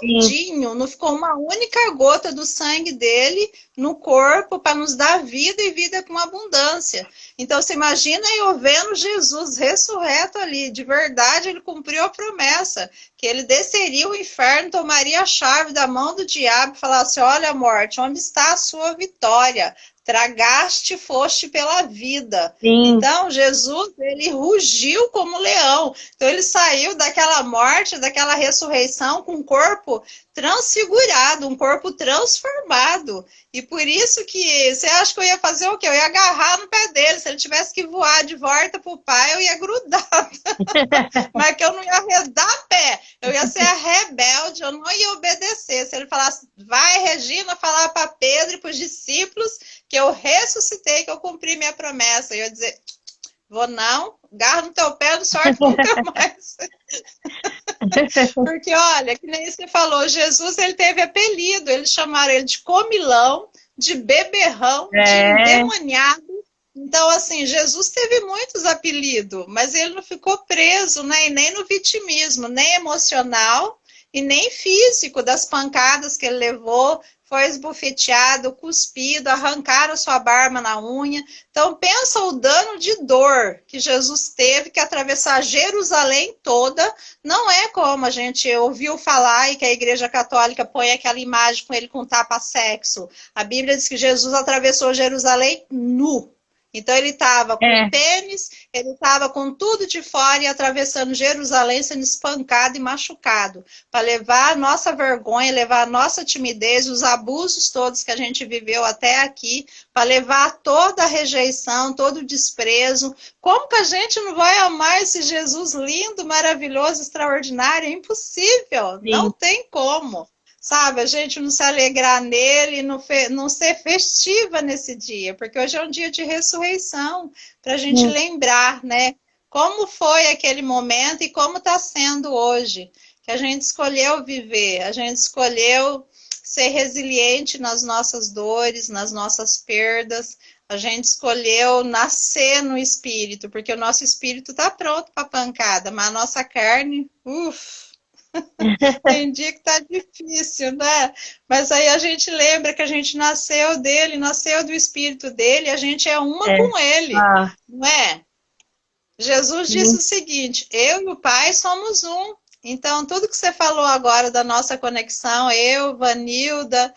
Sim, todinho, não ficou uma única gota do sangue dele no corpo para nos dar vida e vida com abundância. Então, você imagina eu vendo Jesus ressurreto ali, de verdade, ele cumpriu a promessa, que ele desceria o inferno, tomaria a chave da mão do diabo e falasse: olha, morte, onde está a sua vitória? Tragaste, foste pela vida. sim, Então, Jesus, ele rugiu como leão. Então, ele saiu daquela morte, daquela ressurreição com um corpo transfigurado, um corpo transformado. E por isso que você acha que eu ia fazer o quê? Eu ia agarrar no pé dele. Se ele tivesse que voar de volta para o pai, eu ia grudar. Mas que eu não ia arredar pé. Eu ia ser a rebelde, eu não ia obedecer. Se ele falasse, vai, Regina, falar para Pedro e para os discípulos que eu ressuscitei, que eu cumpri minha promessa. Eu ia dizer, vou não, garra no teu pé, não sorte nunca mais. Porque, olha, que nem você falou, Jesus, ele teve apelido, eles chamaram ele de comilão, de beberrão, de é, endemoniado. Então, assim, Jesus teve muitos apelidos, mas ele não ficou preso, né? E nem no vitimismo, nem emocional e nem físico das pancadas que ele levou, foi esbofeteado, cuspido, arrancaram sua barba na unha. Então, pensa o dano de dor que Jesus teve que atravessar Jerusalém toda. Não é como a gente ouviu falar e que a Igreja Católica põe aquela imagem com ele com tapa-sexo. A Bíblia diz que Jesus atravessou Jerusalém nu. Então ele estava com é, tênis, ele estava com tudo de fora e atravessando Jerusalém, sendo espancado e machucado, para levar a nossa vergonha, levar a nossa timidez, os abusos todos que a gente viveu até aqui, para levar toda a rejeição, todo o desprezo. Como que a gente não vai amar esse Jesus lindo, maravilhoso, extraordinário? É impossível, não sim, tem como. Sabe, a gente não se alegrar nele, não ser festiva nesse dia, porque hoje é um dia de ressurreição, para a gente sim, lembrar, né? Como foi aquele momento e como está sendo hoje, que a gente escolheu viver, a gente escolheu ser resiliente nas nossas dores, nas nossas perdas, a gente escolheu nascer no espírito, porque o nosso espírito está pronto para pancada, mas a nossa carne, uff. Tem dia que tá difícil, né? Mas aí a gente lembra que a gente nasceu dele, nasceu do espírito dele, a gente é uma é. com ele, Ah, não é? Jesus disse sim, o seguinte: eu e o Pai somos um. Então, tudo que você falou agora da nossa conexão, eu, Vanilda,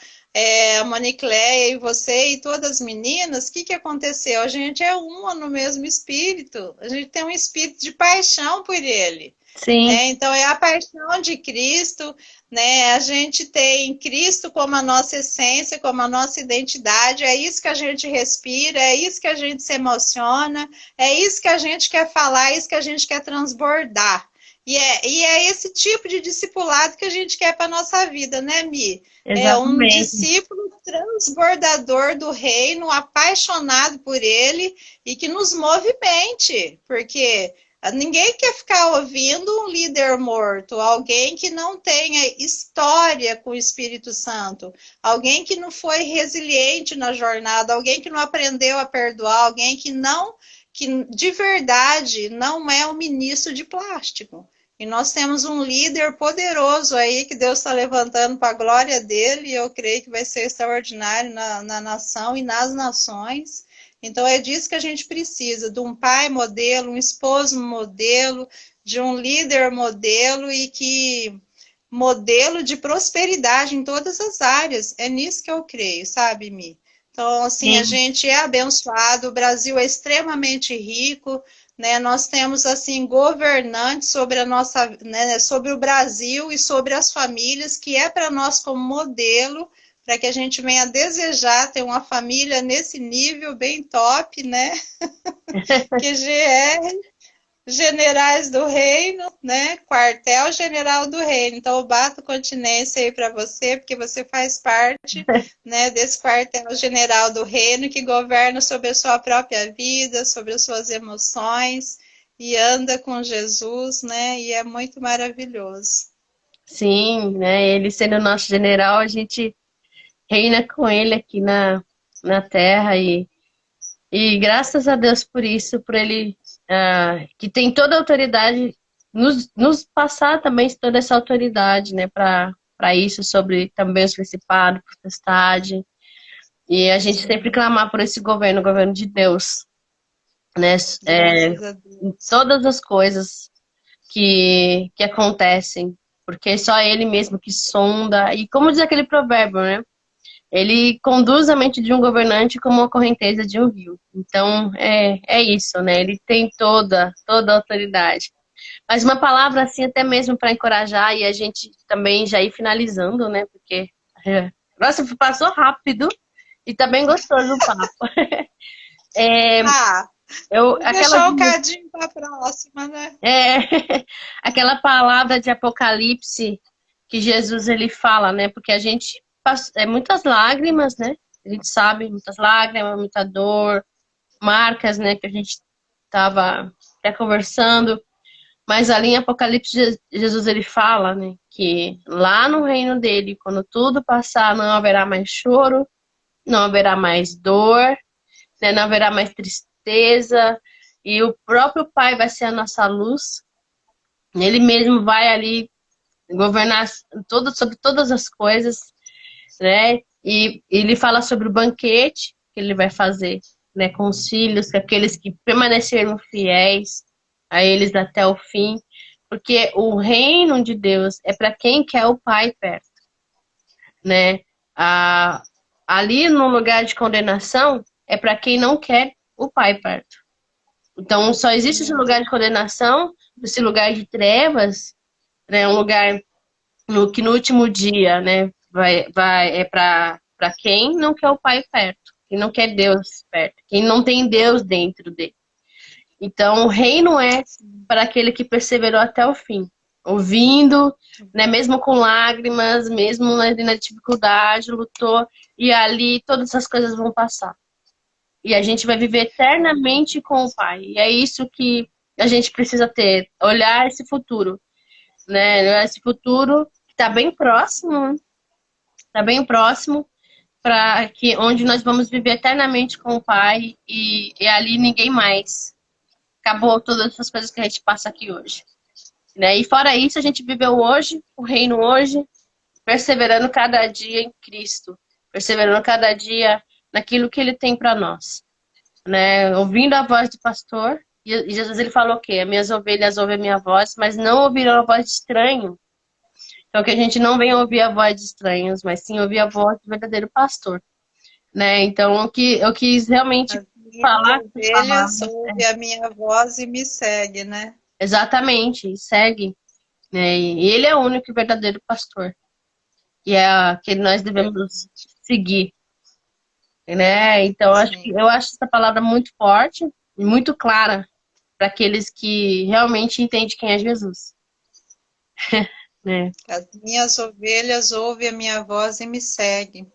a Monicléia e você e todas as meninas, o que, que aconteceu? A gente é uma no mesmo espírito, a gente tem um espírito de paixão por ele. sim, Né? Então, é a paixão de Cristo, né? A gente tem Cristo como a nossa essência, como a nossa identidade, é isso que a gente respira, é isso que a gente se emociona, é isso que a gente quer falar, é isso que a gente quer transbordar. E é esse tipo de discipulado que a gente quer para a nossa vida, né, Mi? É um exatamente. discípulo transbordador do reino, apaixonado por ele e que nos movimente, porque ninguém quer ficar ouvindo um líder morto, alguém que não tenha história com o Espírito Santo, alguém que não foi resiliente na jornada, alguém que não aprendeu a perdoar, alguém que de verdade não é um ministro de plástico. E nós temos um líder poderoso aí que Deus está levantando para a glória dele, e eu creio que vai ser extraordinário na nação e nas nações. Então é disso que a gente precisa, de um pai modelo, um esposo modelo, de um líder modelo e que modelo de prosperidade em todas as áreas. É nisso que eu creio, sabe, Mi? Então, assim, a Sim, gente é abençoado, o Brasil é extremamente rico, né? Nós temos assim governantes sobre a nossa, né, sobre o Brasil e sobre as famílias, que é para nós como modelo, para que a gente venha desejar ter uma família nesse nível bem top, né? QGR, Generais do Reino, né? Quartel-General do Reino. Então, eu bato continência aí para você, porque você faz parte, né, desse quartel-general do Reino que governa sobre a sua própria vida, sobre as suas emoções e anda com Jesus, né? E é muito maravilhoso. sim, né? Ele sendo nosso general, a gente reina com ele aqui na Terra e graças a Deus por isso, por ele que tem toda a autoridade, nos passar também toda essa autoridade, né? para isso, sobre também os principados, potestade. E a gente sempre clamar por esse governo, o governo de Deus, né? Graças a Em Deus. todas as coisas que acontecem, porque é só Ele mesmo que sonda. E como diz aquele provérbio, né? Ele conduz a mente de um governante como a correnteza de um rio. Então, é isso, né? Ele tem toda a autoridade. Mas uma palavra assim, até mesmo para encorajar e a gente também já ir finalizando, né? Porque, nossa, passou rápido e tá bem gostoso o papo. Ah, vou Aquela, deixar o cadinho para a próxima, né? aquela palavra de Apocalipse que Jesus ele fala, né? Porque a gente passa, muitas lágrimas, né? A gente sabe, muitas lágrimas, muita dor, marcas, né? Que a gente estava até conversando. Mas ali em Apocalipse, Jesus ele fala, né, que lá no reino dele, quando tudo passar, não haverá mais choro, não haverá mais dor, né, não haverá mais tristeza, e o próprio Pai vai ser a nossa luz. Ele mesmo vai ali governar sobre todas as coisas, né? E ele fala sobre o banquete que ele vai fazer, né, com os filhos, com aqueles que permaneceram fiéis a eles até o fim. Porque o reino de Deus é para quem quer o Pai perto, né? Ali no lugar de condenação é para quem não quer o Pai perto. Então só existe esse lugar de condenação, esse lugar de trevas, né? Um lugar que no último dia, né? É para quem não quer o Pai perto, quem não quer Deus perto, quem não tem Deus dentro dele. Então, o reino é para aquele que perseverou até o fim, ouvindo, né, mesmo com lágrimas, mesmo na dificuldade, lutou, e ali todas essas coisas vão passar. E a gente vai viver eternamente com o Pai. E é isso que a gente precisa ter, olhar esse futuro, né? Olhar esse futuro que está bem próximo, está bem próximo, para que onde nós vamos viver eternamente com o Pai e ali ninguém mais. Acabou todas essas coisas que a gente passa aqui hoje. Né? E fora isso, a gente viveu hoje, o reino hoje, perseverando cada dia em Cristo, perseverando cada dia naquilo que Ele tem para nós. Né? Ouvindo a voz do pastor, e Jesus ele falou o quê? As minhas ovelhas ouvem a minha voz, mas não ouvirão a voz de estranho. Então que a gente não venha ouvir a voz de estranhos, mas sim ouvir a voz do verdadeiro pastor. Né? Então eu quis realmente As minhas falar essas ovelhas palavras. ouvem a minha voz e me segue, né? Exatamente, segue. Né? E ele é o único e verdadeiro pastor. E é a que nós devemos seguir. Né? Então, Sim. eu acho essa palavra muito forte e muito clara para aqueles que realmente entendem quem é Jesus. Né? As minhas ovelhas ouvem a minha voz e me seguem.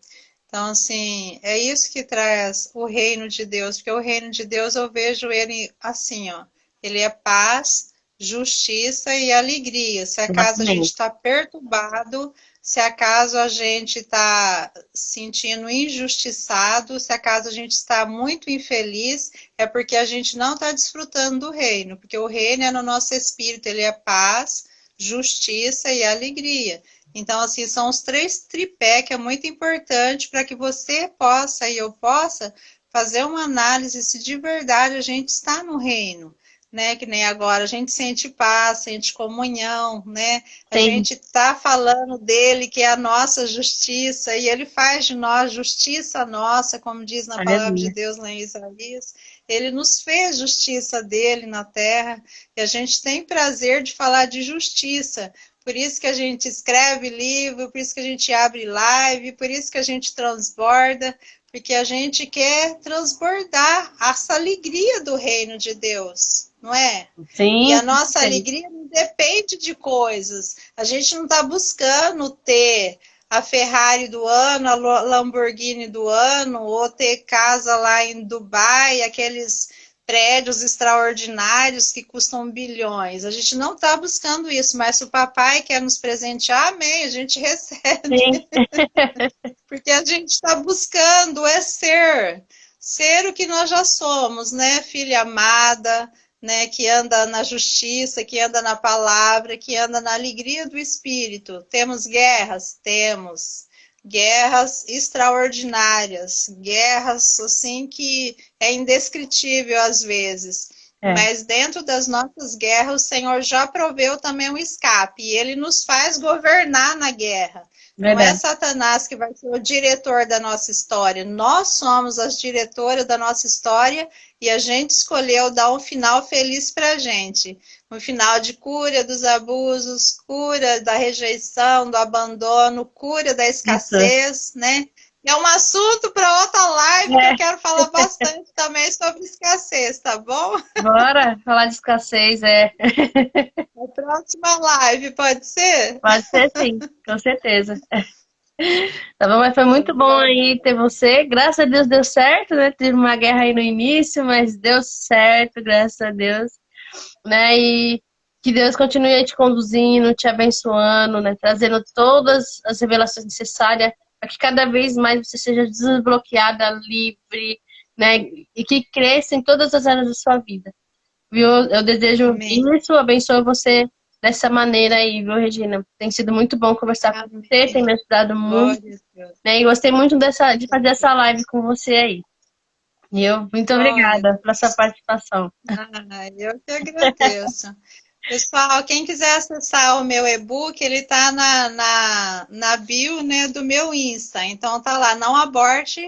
Então, assim, é isso que traz o reino de Deus, porque o reino de Deus eu vejo ele assim, ó. Ele é paz, justiça e alegria. Se acaso a gente Exatamente. está perturbado, se acaso a gente está sentindo injustiçado, se acaso a gente está muito infeliz, é porque a gente não está desfrutando do reino, porque o reino é no nosso espírito, ele é paz, justiça e alegria. Então, assim, são os três tripé que é muito importante para que você possa e eu possa fazer uma análise se de verdade a gente está no reino, né? Que nem agora a gente sente paz, sente comunhão, né? A Sim, gente está falando dele que é a nossa justiça e ele faz de nós justiça nossa, como diz na palavra de aleluia. Deus lá em Isaías. Ele nos fez justiça dele na terra e a gente tem prazer de falar de justiça. Por isso que a gente escreve livro, por isso que a gente abre live, por isso que a gente transborda, porque a gente quer transbordar essa alegria do reino de Deus, não é? E Sim, a nossa alegria não depende de coisas. A gente não está buscando ter a Ferrari do ano, a Lamborghini do ano, ou ter casa lá em Dubai, aqueles prédios extraordinários que custam bilhões. A gente não está buscando isso, mas se o papai quer nos presentear, amém, a gente recebe. sim, Porque a gente está buscando é ser o que nós já somos, né? Filha amada, né, que anda na justiça, que anda na palavra, que anda na alegria do Espírito. Temos guerras? Temos. Guerras extraordinárias, guerras assim que é indescritível às vezes. É, Mas dentro das nossas guerras, o Senhor já proveu também um escape, e Ele nos faz governar na guerra. Não é verdade. Satanás que vai ser o diretor da nossa história. Nós somos as diretoras da nossa história e a gente escolheu dar um final feliz para a gente. Um final de cura dos abusos, cura da rejeição, do abandono, cura da Isso. escassez, né? É um assunto para outra live que eu É, quero falar bastante também sobre escassez, tá bom? bora falar de escassez, é. Na próxima live, pode ser? Pode ser sim, com certeza. Tá bom, mas foi Tá muito bom bom. aí ter você. Graças a Deus deu certo, né? Teve uma guerra aí no início, mas deu certo, graças a Deus, né? E que Deus continue aí te conduzindo, te abençoando, né? Trazendo todas as revelações necessárias para que cada vez mais você seja desbloqueada, livre, né? E que cresça em todas as áreas da sua vida. Viu? Eu desejo Amém. isso, abençoe você dessa maneira aí, viu, Regina? Tem sido muito bom conversar com você, tem Amém. me ajudado muito, Glória a Deus. né? E gostei muito de fazer essa live com você aí. E eu, muito Glória a obrigada pela sua Deus. participação. Eu que agradeço. Pessoal, quem quiser acessar o meu e-book, ele está na bio, né, do meu Insta. Então tá lá, não aborte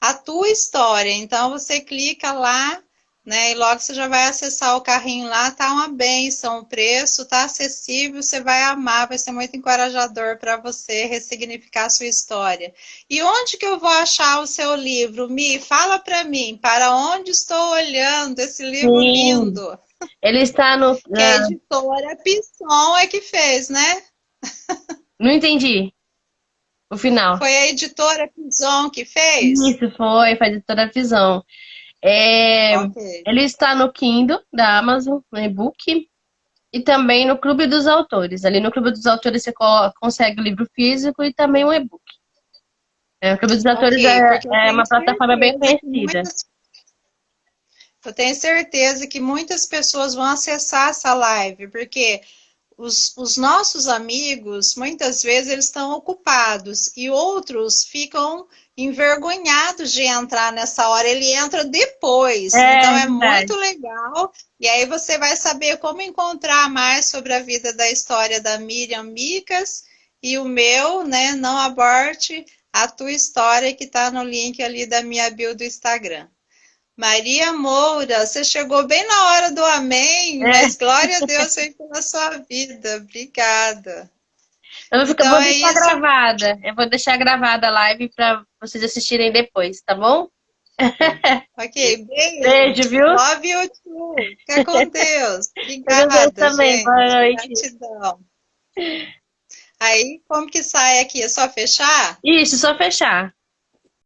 a tua história. Então você clica lá, né, e logo você já vai acessar o carrinho lá, tá uma bênção, o preço tá acessível, você vai amar, vai ser muito encorajador para você ressignificar a sua história. E onde que eu vou achar o seu livro? Mi, fala para mim, para onde estou olhando esse livro Sim, lindo? ele está no. Que a editora Pisson é que fez, né? Não entendi o final. Foi a editora Pisson que fez? Isso foi, faz toda a visão. É, Ok. ele está no Kindle da Amazon, no e-book, e também no Clube dos Autores. Ali no Clube dos Autores você consegue o livro físico e também o e-book. É, o Clube dos Autores Ok, porque é uma plataforma bem conhecida. eu tenho certeza que muitas pessoas vão acessar essa live, porque os nossos amigos, muitas vezes, eles estão ocupados e outros ficam envergonhados de entrar nessa hora. Ele entra depois, então É é verdade. muito legal. E aí você vai saber como encontrar mais sobre a vida da história da Miriam Micas e o meu, né? Não aborte a tua história, que está no link ali da minha bio do Instagram. Maria Moura, você chegou bem na hora do amém, É. mas glória a Deus aí pela sua vida. Obrigada. Vou Então é deixar isso. gravada. Eu vou deixar gravada a liave para vocês assistirem depois, tá bom? Ok, beijo. Beijo, viu? Love you too. Fica com Deus. Eu gostei Obrigada, também. Boa gente. noite. Gratidão. Aí, como que sai aqui? É só fechar? Isso, só fechar.